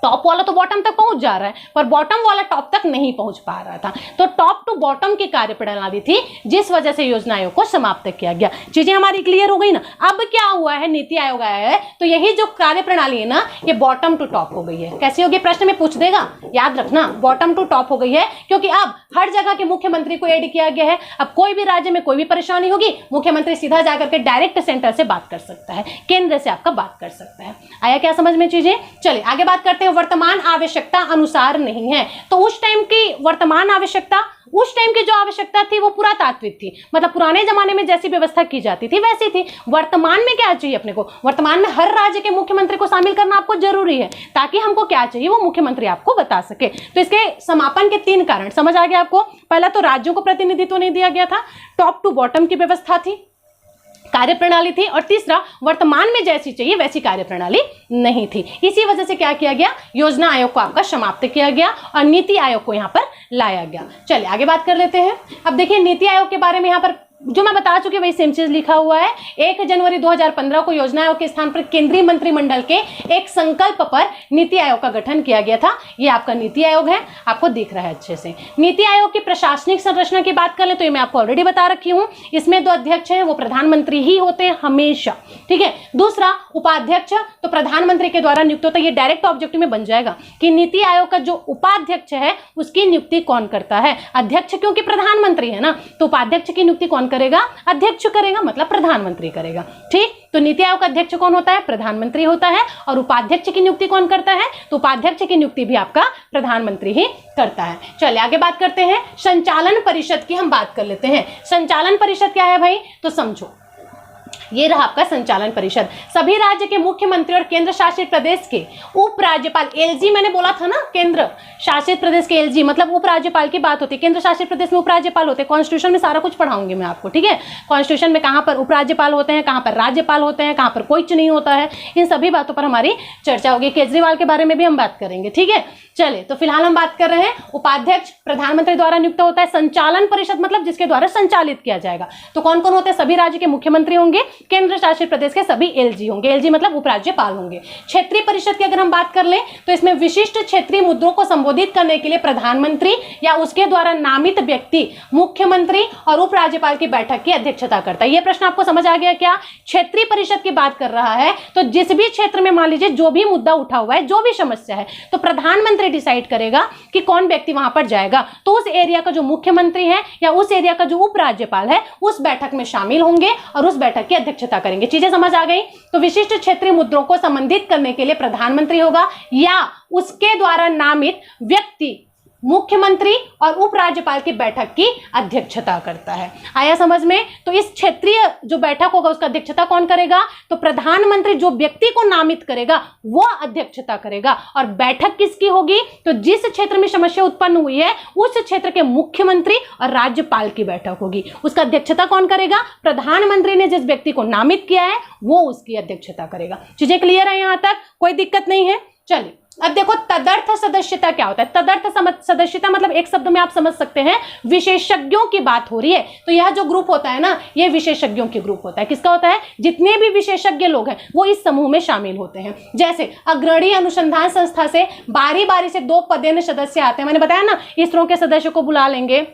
टॉप वाला तो बॉटम तक पहुंच जा रहा है, पर बॉटम वाला टॉप तक नहीं पहुंच पा रहा था। तो टॉप टू बॉटम की कार्य प्रणाली थी, जिस वजह से योजना आयोग को समाप्त किया गया। चीजें हमारी क्लियर हो गई ना। अब क्या हुआ है, नीति आयोग आया है, तो यही जो कार्य प्रणाली है ना, ये बॉटम टू टॉप हो गई है। कैसी होगी, प्रश्न में पूछ देगा, याद रखना, बॉटम टू टॉप हो गई है, क्योंकि अब हर जगह के मुख्यमंत्री को ऐड किया गया है। अब कोई भी राज्य में कोई भी परेशानी होगी, मुख्यमंत्री सीधा जाकर के डायरेक्ट सेंटर से बात कर सकता है, केंद्र से आपका बात कर सकता है। आया क्या समझ में चीजें। चलिए आगे बात करते हैं। वर्तमान आवश्यकता अनुसार नहीं है, तो उस टाइम की वर्तमान आवश्यकता, उस टाइम की जो आवश्यकता थी वो पुरातात्विक थी, मतलब पुराने जमाने में जैसी व्यवस्था की जाती थी वैसी थी। वर्तमान में क्या चाहिए अपने को, वर्तमान में हर राज्य के मुख्यमंत्री को शामिल करना आपको जरूरी है, ताकि हमको क्या चाहिए वो मुख्यमंत्री आपको बता सके। तो इसके समापन के 3 कारण समझ आ गया आपको। पहला तो राज्यों को प्रतिनिधित्व नहीं दिया गया था, टॉप टू बॉटम की व्यवस्था थी, कार्यप्रणाली थी, और तीसरा वर्तमान में जैसी चाहिए वैसी कार्यप्रणाली नहीं थी। इसी वजह से क्या किया गया, योजना आयोग को आपका समाप्त किया गया और नीति आयोग को यहाँ पर लाया गया। चलिए आगे बात कर लेते हैं। अब देखिए नीति आयोग के बारे में यहाँ पर जो मैं बता चुकी वही सेम चीज लिखा हुआ है। 1 जनवरी 2015 को योजना आयोग के स्थान पर केंद्रीय मंत्रिमंडल के एक संकल्प पर नीति आयोग का गठन किया गया था। ये आपका नीति आयोग है, आपको दिख रहा है अच्छे से। नीति आयोग की प्रशासनिक संरचना की बात कर ले तो ये मैं आपको ऑलरेडी बता रखी हूँ। इसमें 2 अध्यक्ष हैं, वो प्रधानमंत्री ही होते हैं हमेशा, ठीक है। दूसरा उपाध्यक्ष तो प्रधानमंत्री के द्वारा नियुक्त होता है। ये डायरेक्ट ऑब्जेक्टिव में बन जाएगा कि नीति आयोग का जो उपाध्यक्ष है उसकी नियुक्ति कौन करता है। अध्यक्ष क्योंकि प्रधानमंत्री है ना, तो उपाध्यक्ष की नियुक्ति कौन करेगा, अध्यक्ष करेगा, मतलब प्रधानमंत्री करेगा, ठीक। तो नीति आयोग का अध्यक्ष कौन होता है, प्रधानमंत्री होता है। और उपाध्यक्ष की नियुक्ति कौन करता है, तो उपाध्यक्ष की नियुक्ति भी आपका प्रधानमंत्री ही करता है। चलिए आगे बात करते हैं। संचालन परिषद की हम बात कर लेते हैं। संचालन परिषद क्या है भाई, तो समझो ये रहा आपका संचालन परिषद। सभी राज्य के मुख्यमंत्री और केंद्र शासित प्रदेश के उपराज्यपाल, एलजी मैंने बोला था ना, केंद्र शासित प्रदेश के एलजी मतलब उपराज्यपाल की बात होती है। केंद्र शासित प्रदेश में उपराज्यपाल होते हैं। कॉन्स्टिट्यूशन में सारा कुछ पढ़ाऊंगी मैं आपको, ठीक है। कॉन्स्टिट्यूशन में कहां पर उपराज्यपाल होते हैं, कहां पर राज्यपाल होते हैं, कहां पर कोई नहीं होता है, इन सभी बातों पर हमारी चर्चा होगी। केजरीवाल के बारे में भी हम बात करेंगे, ठीक है। चलिए तो फिलहाल हम बात कर रहे हैं उपाध्यक्ष प्रधानमंत्री द्वारा नियुक्त होता है। संचालन परिषद मतलब जिसके द्वारा संचालित किया जाएगा। तो कौन कौन होते हैं, सभी राज्य के मुख्यमंत्री होंगे, केंद्र शासित प्रदेश के सभी एलजी होंगे, एलजी मतलब उपराज्यपाल होंगे। क्षेत्रीय परिषद की अगर हम बात कर लें तो इसमें विशिष्ट क्षेत्रीय मुद्दों को संबोधित करने के लिए प्रधानमंत्री या उसके द्वारा नामित व्यक्ति मुख्यमंत्री और उपराज्यपाल की बैठक की अध्यक्षता करता है। यह प्रश्न आपको समझ आ गया क्या। क्षेत्रीय परिषद की बात कर रहा है तो जिस भी क्षेत्र में मान लीजिए जो भी मुद्दा उठा हुआ है, जो भी समस्या है, तो प्रधानमंत्री डिसाइड करेगा कि कौन व्यक्ति वहां पर जाएगा। तो उस एरिया का जो मुख्यमंत्री है या उस एरिया का जो उपराज्यपाल है उस बैठक में शामिल होंगे और उस बैठक की अध्यक्षता करेंगे। चीजें समझ आ गई। तो विशिष्ट क्षेत्रीय मुद्दों को संबंधित करने के लिए प्रधानमंत्री होगा या उसके द्वारा नामित व्यक्ति मुख्यमंत्री और उपराज्यपाल की बैठक की अध्यक्षता करता है। आया समझ में। तो इस क्षेत्रीय जो बैठक होगा उसका अध्यक्षता कौन करेगा, तो प्रधानमंत्री जो व्यक्ति को नामित करेगा वो अध्यक्षता करेगा। और बैठक किसकी होगी, तो जिस क्षेत्र में समस्या उत्पन्न हुई है उस क्षेत्र के मुख्यमंत्री और राज्यपाल की बैठक होगी। उसका अध्यक्षता कौन करेगा, प्रधानमंत्री ने जिस व्यक्ति को नामित किया है वो उसकी अध्यक्षता करेगा। चीजें क्लियर है यहां तक, कोई दिक्कत नहीं है। चलिए अब देखो तदर्थ सदस्यता क्या होता है। तदर्थ सदस्यता मतलब एक शब्द में आप समझ सकते हैं विशेषज्ञों की बात हो रही है। तो यह जो ग्रुप होता है ना, ये विशेषज्ञों की ग्रुप होता है। किसका होता है, जितने भी विशेषज्ञ लोग हैं वो इस समूह में शामिल होते हैं। जैसे अग्रणी अनुसंधान संस्था से बारी बारी से 2 पदेन सदस्य आते हैं। मैंने बताया ना, इसरो के सदस्य को बुला लेंगे,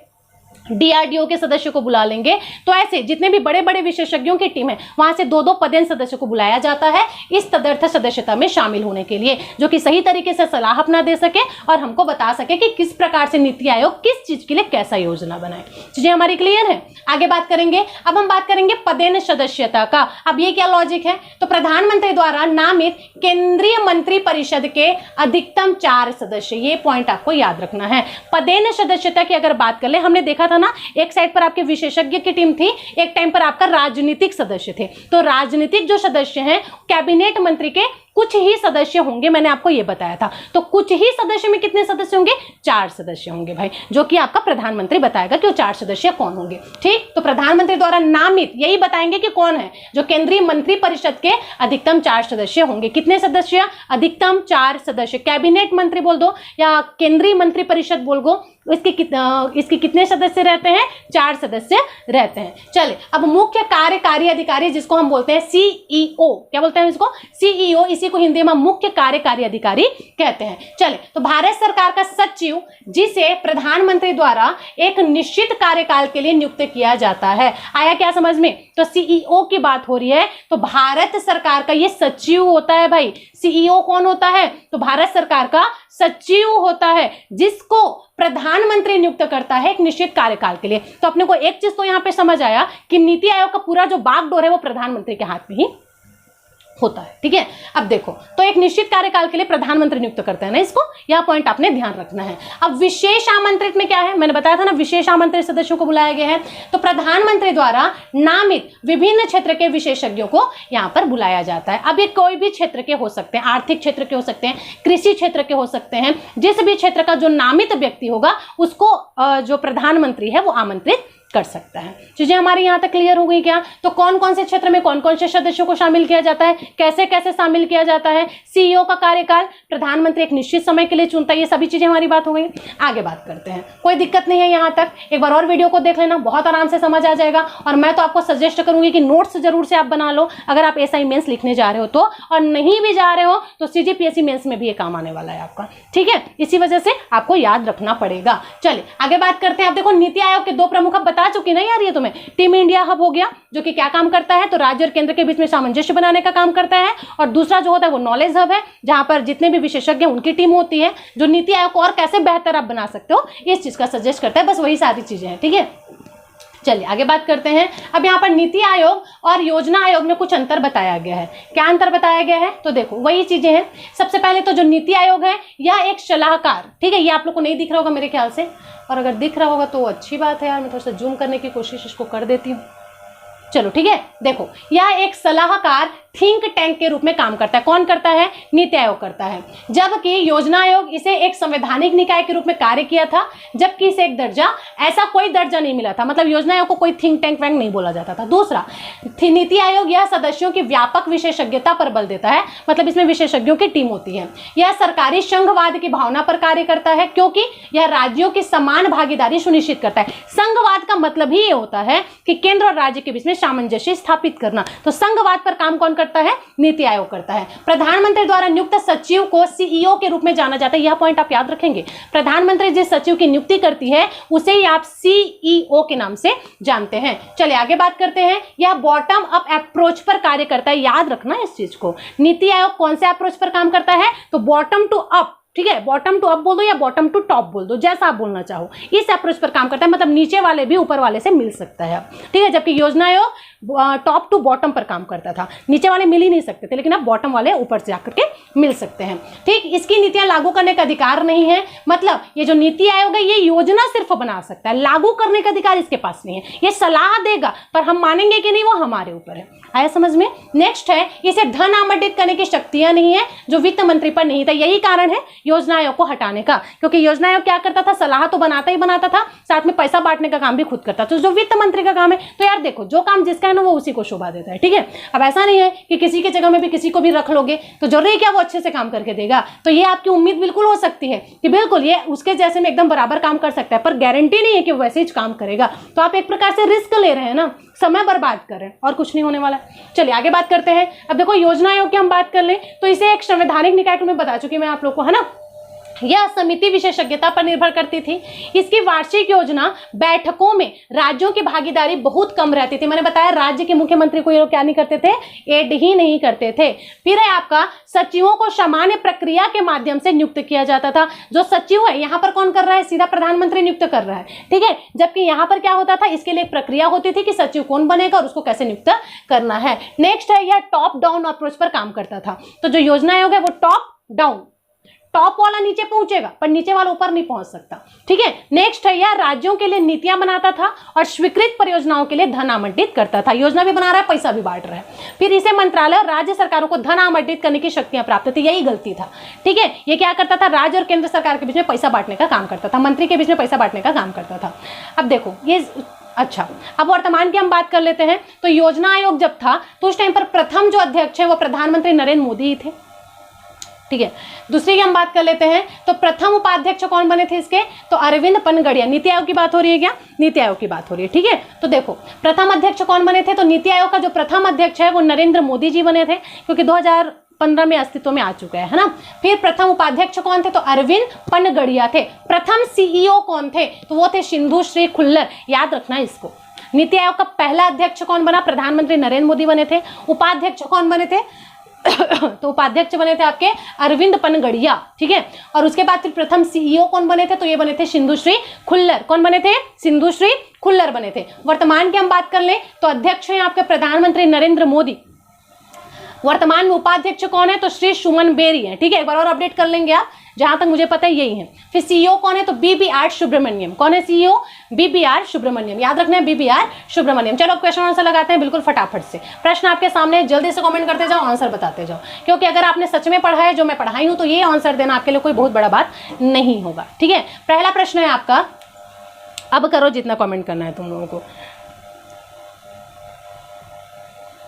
डीआरडीओ के सदस्य को बुला लेंगे। तो ऐसे जितने भी बड़े बड़े विशेषज्ञों की टीम है वहां से 2-2 पदेन सदस्य को बुलाया जाता है इस तदर्थ सदस्यता में शामिल होने के लिए, जो कि सही तरीके से सलाह अपना दे सके और हमको बता सके कि किस प्रकार से नीति आयोग किस चीज के लिए कैसा योजना बनाए। चीजें हमारी क्लियर है। आगे बात करेंगे। अब हम बात करेंगे पदेन सदस्यता का। अब ये क्या लॉजिक है, तो प्रधानमंत्री द्वारा नामित केंद्रीय मंत्री परिषद के अधिकतम 4 सदस्य, ये पॉइंट आपको याद रखना है। पदेन सदस्यता की अगर बात कर ले, हमने देखा था ना, एक साइड पर आपके विशेषज्ञ की टीम थी, एक टाइम पर आपका राजनीतिक सदस्य थे। तो राजनीतिक जो सदस्य हैं कैबिनेट मंत्री के कुछ ही सदस्य होंगे, मैंने आपको यह बताया था। तो कुछ ही सदस्य में कितने सदस्य होंगे, 4 सदस्य होंगे भाई, जो कि आपका प्रधानमंत्री बताएगा कि वो 4 सदस्य कौन होंगे। ठीक, तो प्रधानमंत्री द्वारा नामित यही बताएंगे कि कौन है, जो केंद्रीय मंत्री परिषद के अधिकतम 4 सदस्य होंगे। कितने सदस्य, अधिकतम 4 सदस्य। कैबिनेट मंत्री बोल दो या केंद्रीय मंत्री परिषद बोल दो, इसके कितने सदस्य रहते हैं, 4 सदस्य रहते हैं। चले अब मुख्य कार्यकारी अधिकारी जिसको हम बोलते हैं सीईओ, क्या बोलते हैं इसको, सीईओ, इसी को हिंदी में मुख्य कार्यकारी अधिकारी कहते हैं। चले तो भारत सरकार का सचिव जिसे प्रधानमंत्री द्वारा एक निश्चित कार्यकाल के लिए नियुक्त किया जाता है। आया क्या समझ में, तो सीईओ की बात हो रही है तो भारत सरकार का ये सचिव होता है भाई। सीईओ कौन होता है, तो भारत सरकार का सचिव होता है जिसको प्रधानमंत्री नियुक्त करता है एक निश्चित कार्यकाल के लिए। तो अपने को एक चीज तो यहां पे समझ आया कि नीति आयोग का पूरा जो बागडोर है वो प्रधानमंत्री के हाथ में ही होता है। ठीक है, अब देखो तो एक निश्चित कार्यकाल के लिए प्रधानमंत्री नियुक्त करते हैं ना, इसको यह पॉइंट आपने ध्यान रखना है। अब विशेष आमंत्रित में क्या है, मैंने बताया था ना, विशेष आमंत्रित सदस्यों को बुलाया गया है। तो प्रधानमंत्री द्वारा नामित विभिन्न क्षेत्र के विशेषज्ञों को यहां पर बुलाया जाता है। अब ये कोई भी क्षेत्र के हो सकते हैं, आर्थिक क्षेत्र के हो सकते हैं, कृषि क्षेत्र के हो सकते हैं, जिस भी क्षेत्र का जो नामित व्यक्ति होगा उसको जो प्रधानमंत्री है वो आमंत्रित कर सकता है। चीजें हमारी यहाँ तक क्लियर हो गई क्या? तो कौन कौन से क्षेत्र में कौन कौन से सदस्यों को शामिल किया जाता है, कैसे कैसे शामिल किया जाता है, सीईओ का कार्यकाल, प्रधानमंत्री एक निश्चित समय के लिए चुनता है, ये सभी चीजें हमारी बात हो गई। आगे बात करते हैं, कोई दिक्कत नहीं है यहाँ तक, एक बार और वीडियो को देख लेना, बहुत आराम से समझ आ जाएगा। और मैं तो आपको सजेस्ट करूंगी कि नोट्स जरूर से आप बना लो अगर आप एसआई मेंस लिखने जा रहे हो तो, और नहीं भी जा रहे हो तो सीजीपीएससी मेंस में भी ये काम आने वाला है आपका, ठीक है। इसी वजह से आपको याद रखना पड़ेगा। चलिए आगे बात करते हैं। आप देखो नीति आयोग के 2 प्रमुख अब बता चुकी ना यार ये तुम्हें। टीम इंडिया हब हो गया जो कि क्या काम करता है, तो राज्य और केंद्र के बीच में सामंजस्य बनाने का काम करता है। और दूसरा जो होता है वो नॉलेज हब है, जहां पर जितने भी विशेषज्ञ हैं उनकी टीम होती है, जो नीति आयोग को और कैसे बेहतर आप बना सकते हो इस चीज का सजेस्ट करता है। बस वही सारी चीजें हैं, ठीक है। चलिए आगे बात करते हैं। अब यहाँ पर नीति आयोग और योजना आयोग में कुछ अंतर बताया गया है। क्या अंतर बताया गया है? तो देखो वही चीजें हैं। सबसे पहले तो जो नीति आयोग है यह एक सलाहकार, ठीक है, ये आप लोग को नहीं दिख रहा होगा मेरे ख्याल से, और अगर दिख रहा होगा तो अच्छी बात है यार, मैं थोड़ा सा जूम करने की कोशिश इसको कर देती हूँ। चलो ठीक है, देखो यह एक सलाहकार थिंक टैंक के रूप में काम करता है। कौन करता है? नीति आयोग करता है। जबकि योजना आयोग इसे एक संवैधानिक निकाय के रूप में कार्य किया था, जबकि इसे एक दर्जा, ऐसा कोई दर्जा नहीं मिला था, मतलब योजना आयोग को कोई थिंक टैंक वैंक नहीं बोला जाता था। दूसरा, नीति आयोग यह सदस्यों की व्यापक विशेषज्ञता पर बल देता है, मतलब इसमें विशेषज्ञों की टीम होती है। यह सरकारी संघवाद की भावना पर कार्य करता है, क्योंकि यह राज्यों की समान भागीदारी सुनिश्चित करता है। संघवाद का मतलब ही ये होता है कि केंद्र और राज्य के बीच में सामंजस्य स्थापित करना। तो संघवाद पर काम कौन करता है? नीति आयोग करता है। प्रधानमंत्री द्वारा नियुक्त सचिव को सीईओ के रूप में जाना जाता है। यह पॉइंट आप याद रखेंगे। प्रधानमंत्री जिस सचिव की नियुक्ति करती है उसे ही आप सीईओ के नाम से जानते हैं। चलिए आगे बात करते हैं। यह बॉटम अप अप्रोच पर कार्य करता है, याद रखना इस चीज को। नीति आयोग कौन से अप्रोच पर काम करता है? तो बॉटम टू अप, ठीक है, बॉटम टू अप बोल दो या बॉटम टू टॉप बोल दो, जैसा आप बोलना चाहो, इस अप्रोच पर काम करता है। मतलब नीचे वाले भी ऊपर वाले से मिल सकता है, ठीक है। जबकि योजना आयोग टॉप टू बॉटम पर काम करता था, नीचे वाले मिल ही नहीं सकते थे, लेकिन अब बॉटम वाले ऊपर से आकर के मिल सकते हैं, ठीक। इसकी नीतियां लागू करने का अधिकार नहीं है, मतलब ये जो नीति आयोग है ये योजना सिर्फ बना सकता है, लागू करने का अधिकार इसके पास नहीं है। ये सलाह देगा, पर हम मानेंगे कि नहीं वो हमारे ऊपर है। आया समझ में? नेक्स्ट है, इसे धन आवंटित करने की शक्तियां नहीं है, जो वित्त मंत्री पर नहीं था। यही कारण है योजना आयोग को हटाने का, क्योंकि योजना आयोग क्या करता था? सलाह तो बनाता ही बनाता था, साथ में पैसा बांटने का काम भी खुद करता था। तो जो वित्त मंत्री का काम है, तो यार देखो जो काम जिसका है ना वो उसी को शोभा देता है, ठीक है। अब ऐसा नहीं है कि किसी की जगह में भी किसी को भी रख लोगे तो जरूरी क्या वो अच्छे से काम करके देगा। तो ये आपकी उम्मीद बिल्कुल हो सकती है कि बिल्कुल ये उसके जैसे में एकदम बराबर काम कर सकता है, पर गारंटी नहीं है कि वो वैसे ही काम करेगा। तो आप एक प्रकार से रिस्क ले रहे हैं ना, समय बर्बाद कर रहे हैं, और कुछ नहीं होने वाला। चलिए आगे बात करते हैं। अब देखो योजना आयोग की हम बात कर लें तो इसे एक संवैधानिक निकाय में बता चुकी मैं आप लोग को, है ना। यह समिति विशेषज्ञता पर निर्भर करती थी। इसकी वार्षिक योजना बैठकों में राज्यों की भागीदारी बहुत कम रहती थी। मैंने बताया राज्य के मुख्यमंत्री को ये लोग क्या नहीं करते थे? एड ही नहीं करते थे। फिर है आपका, सचिवों को सामान्य प्रक्रिया के माध्यम से नियुक्त किया जाता था। जो सचिव है यहाँ पर कौन कर रहा है? सीधा प्रधानमंत्री नियुक्त कर रहा है, ठीक है। जबकि यहाँ पर क्या होता था? इसके लिए एक प्रक्रिया होती थी कि सचिव कौन बनेगा और उसको कैसे नियुक्त करना है। नेक्स्ट है, यह टॉप डाउन अप्रोच पर काम करता था। तो जो योजना आयोग है वो टॉप डाउन, टॉप वाला नीचे पहुंचेगा पर नीचे वाला ऊपर नहीं पहुंच सकता, ठीक है। नेक्स्ट है, यह राज्यों के लिए नीतियां बनाता था और स्वीकृत परियोजनाओं के लिए धन आवंटित करता था। योजना भी बना रहा है, पैसा भी बांट रहा है। फिर इसे मंत्रालय और राज्य सरकारों को धन आवंटित करने की शक्तियां प्राप्त थी। यही गलती था, ठीक है। ये क्या करता था? राज्य और केंद्र सरकार के बीच में पैसा बांटने का काम करता था, मंत्री के बीच में पैसा बांटने का काम करता था। अब देखो ये अच्छा, अब वर्तमान की हम बात कर लेते हैं। तो योजना आयोग जब था तो उस टाइम पर प्रथम जो अध्यक्ष है वो प्रधानमंत्री नरेंद्र मोदी ही थे, ठीक है। दूसरी की हम बात कर लेते हैं। तो प्रथम उपाध्यक्ष कौन बने थे इसके? तो अरविंद पनगड़िया। नीति आयोग की बात हो रही है क्या? नीति आयोग की बात हो रही है, ठीक है। तो देखो प्रथम अध्यक्ष कौन बने थे? तो नीति आयोग का जो प्रथम अध्यक्ष है वो नरेंद्र मोदी जी बने थे, क्योंकि 2015 में अस्तित्व में आ चुका है ना। फिर प्रथम उपाध्यक्ष कौन थे? तो अरविंद पनगड़िया थे। प्रथम सीईओ कौन थे? तो वो थे सिंधु श्री खुल्लर, याद रखना इसको। नीति आयोग का पहला अध्यक्ष कौन बना? प्रधानमंत्री नरेंद्र मोदी बने थे। उपाध्यक्ष कौन बने थे? तो उपाध्यक्ष बने थे आपके अरविंद पनगड़िया, ठीक है। और उसके बाद फिर प्रथम सीईओ कौन बने थे? तो ये बने थे सिंधु श्री खुल्लर। कौन बने थे? सिंधु श्री खुल्लर बने थे। वर्तमान की हम बात कर लें तो अध्यक्ष हैं आपके प्रधानमंत्री नरेंद्र मोदी। वर्तमान में उपाध्यक्ष कौन है? तो श्री सुमन बेरी है, ठीक है। एक बार और अपडेट कर लेंगे आप, जहां तक मुझे पता है यही है। फिर सीईओ कौन है? तो बीबीआर सुब्रमण्यम। कौन है सीईओ? बीबीआर सुब्रमण्यम, याद रखना है बीबीआर सुब्रमण्यम। चलो क्वेश्चन आंसर लगाते हैं बिल्कुल फटाफट से। प्रश्न आपके सामने, जल्दी से कमेंट करते जाओ, आंसर बताते जाओ, क्योंकि अगर आपने सच में पढ़ा है जो मैं पढ़ाई हूं तो ये आंसर देना आपके लिए कोई बहुत बड़ा बात नहीं होगा, ठीक है। पहला प्रश्न है आपका, अब करो जितना कमेंट करना है तुम लोगों को,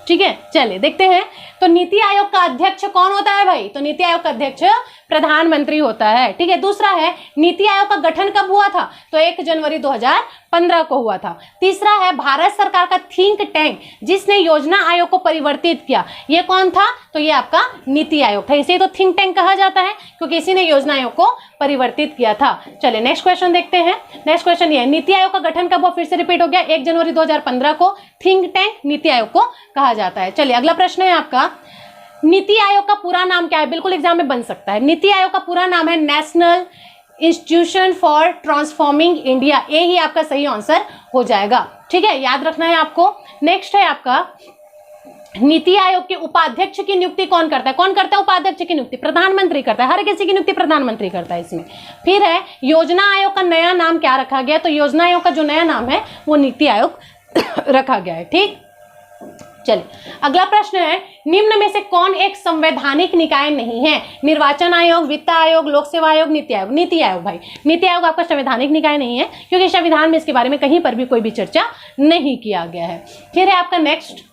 ठीक है। चलिए देखते हैं, तो नीति आयोग का अध्यक्ष कौन होता है भाई? तो नीति आयोग का अध्यक्ष प्रधानमंत्री होता है, ठीक है। दूसरा है, नीति आयोग का गठन कब हुआ था? तो 1 जनवरी 2015 को हुआ था। तीसरा है, भारत सरकार का थिंक टैंक जिसने योजना आयोग को परिवर्तित किया, ये कौन था? तो ये आपका नीति आयोग था। इसे तो थिंक टैंक कहा जाता है क्योंकि इसी ने योजना आयोग को परिवर्तित किया था। चलिए नेक्स्ट क्वेश्चन देखते हैं। नेक्स्ट क्वेश्चन ये है, नीति आयोग का गठन कब हुआ? फिर से रिपीट हो गया, 1 जनवरी 2015 को। थिंक टैंक नीति आयोग को कहा जाता है। चलिए अगला प्रश्न है आपका, नीति आयोग का पूरा नाम क्या है? बिल्कुल एग्जाम में बन सकता है। नीति आयोग का पूरा नाम है national institution for transforming India. ये ही आपका सही आंसर हो जाएगा, ठीक है, याद रखना है आपको। नेक्स्ट है आपका, नीति आयोग के उपाध्यक्ष की नियुक्ति कौन करता है? कौन करता है उपाध्यक्ष की नियुक्ति? प्रधानमंत्री करता है। हर किसी की नियुक्ति प्रधानमंत्री करता है इसमें। फिर है, योजना आयोग का नया नाम क्या रखा गया? तो योजना आयोग का जो नया नाम है वो नीति आयोग रखा गया है, ठीक। चलिए अगला प्रश्न है, निम्न में से कौन एक संवैधानिक निकाय नहीं है? निर्वाचन आयोग, वित्त आयोग, लोक सेवा आयोग, नीति आयोग। नीति आयोग भाई, नीति आयोग आपका संवैधानिक निकाय नहीं है क्योंकि संविधान में इसके बारे में कहीं पर भी कोई भी चर्चा नहीं किया गया है। फिर है आपका नेक्स्ट,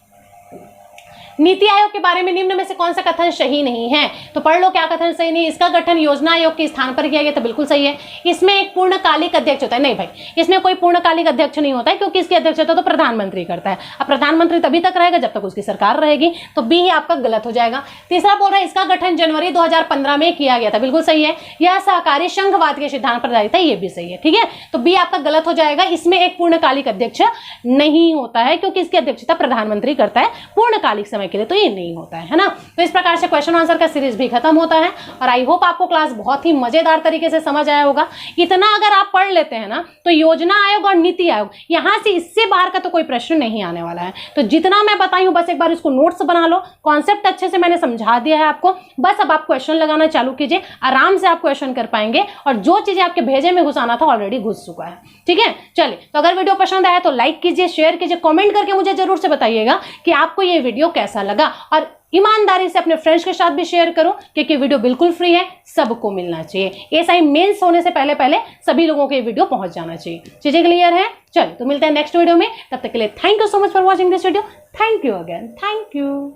नीति आयोग के बारे में निम्न में से कौन सा कथन सही नहीं है? तो पढ़ लो क्या कथन सही नहीं। इसका गठन योजना आयोग के स्थान पर किया गया, तो बिल्कुल सही है। इसमें एक पूर्णकालिक अध्यक्ष होता है, नहीं भाई, इसमें कोई पूर्णकालिक अध्यक्ष नहीं होता है क्योंकि इसकी अध्यक्षता तो प्रधानमंत्री करता है। अब प्रधानमंत्री तभी तक रहेगा जब तक उसकी सरकार रहेगी, तो बी ही आपका गलत हो जाएगा। तीसरा बोल रहा है, इसका गठन जनवरी 2015 में किया गया था, बिल्कुल सही है। यह सहकारी संघवाद के सिद्धांत पर आधारित है, ये भी सही है, ठीक है। तो बी आपका गलत हो जाएगा। इसमें एक पूर्णकालिक अध्यक्ष नहीं होता है क्योंकि इसकी अध्यक्षता प्रधानमंत्री करता है पूर्णकालिक समय के लिए, तो ये नहीं होता है ना। तो इस प्रकार से क्वेश्चन आंसर का सीरीज भी खत्म होता है और आई होप आपको क्लास बहुत ही मजेदार तरीके से समझ आया होगा। इतना अगर आप पढ़ लेते हैं ना तो योजना आयोग और नीति आयोग, यहां से इससे बाहर का तो कोई प्रश्न नहीं आने वाला है। तो जितना मैं बताई हूं बस एक बार इसको नोट्स बना लो, कॉन्सेप्ट अच्छे से मैंने समझा दिया है आपको। बस अब आप क्वेश्चन लगाना चालू कीजिए, आराम से आप क्वेश्चन कर पाएंगे और जो चीजें आपके भेजे में घुसाना था ऑलरेडी घुस चुका है, ठीक है। चलिए, तो अगर वीडियो पसंद आया तो लाइक कीजिए, शेयर कीजिए, कमेंट करके मुझे जरूर से बताइएगा कि आपको ये वीडियो कैसा लगा और ईमानदारी से अपने फ्रेंड्स के साथ भी शेयर करो क्योंकि वीडियो बिल्कुल फ्री है, सबको मिलना चाहिए। एसआई मेंस होने से पहले पहले सभी लोगों को ये वीडियो पहुंच जाना चाहिए। चीजें क्लियर है? चलिए तो मिलते हैं नेक्स्ट वीडियो में, तब तक के लिए thank you so much for watching this video. Thank you again, thank you.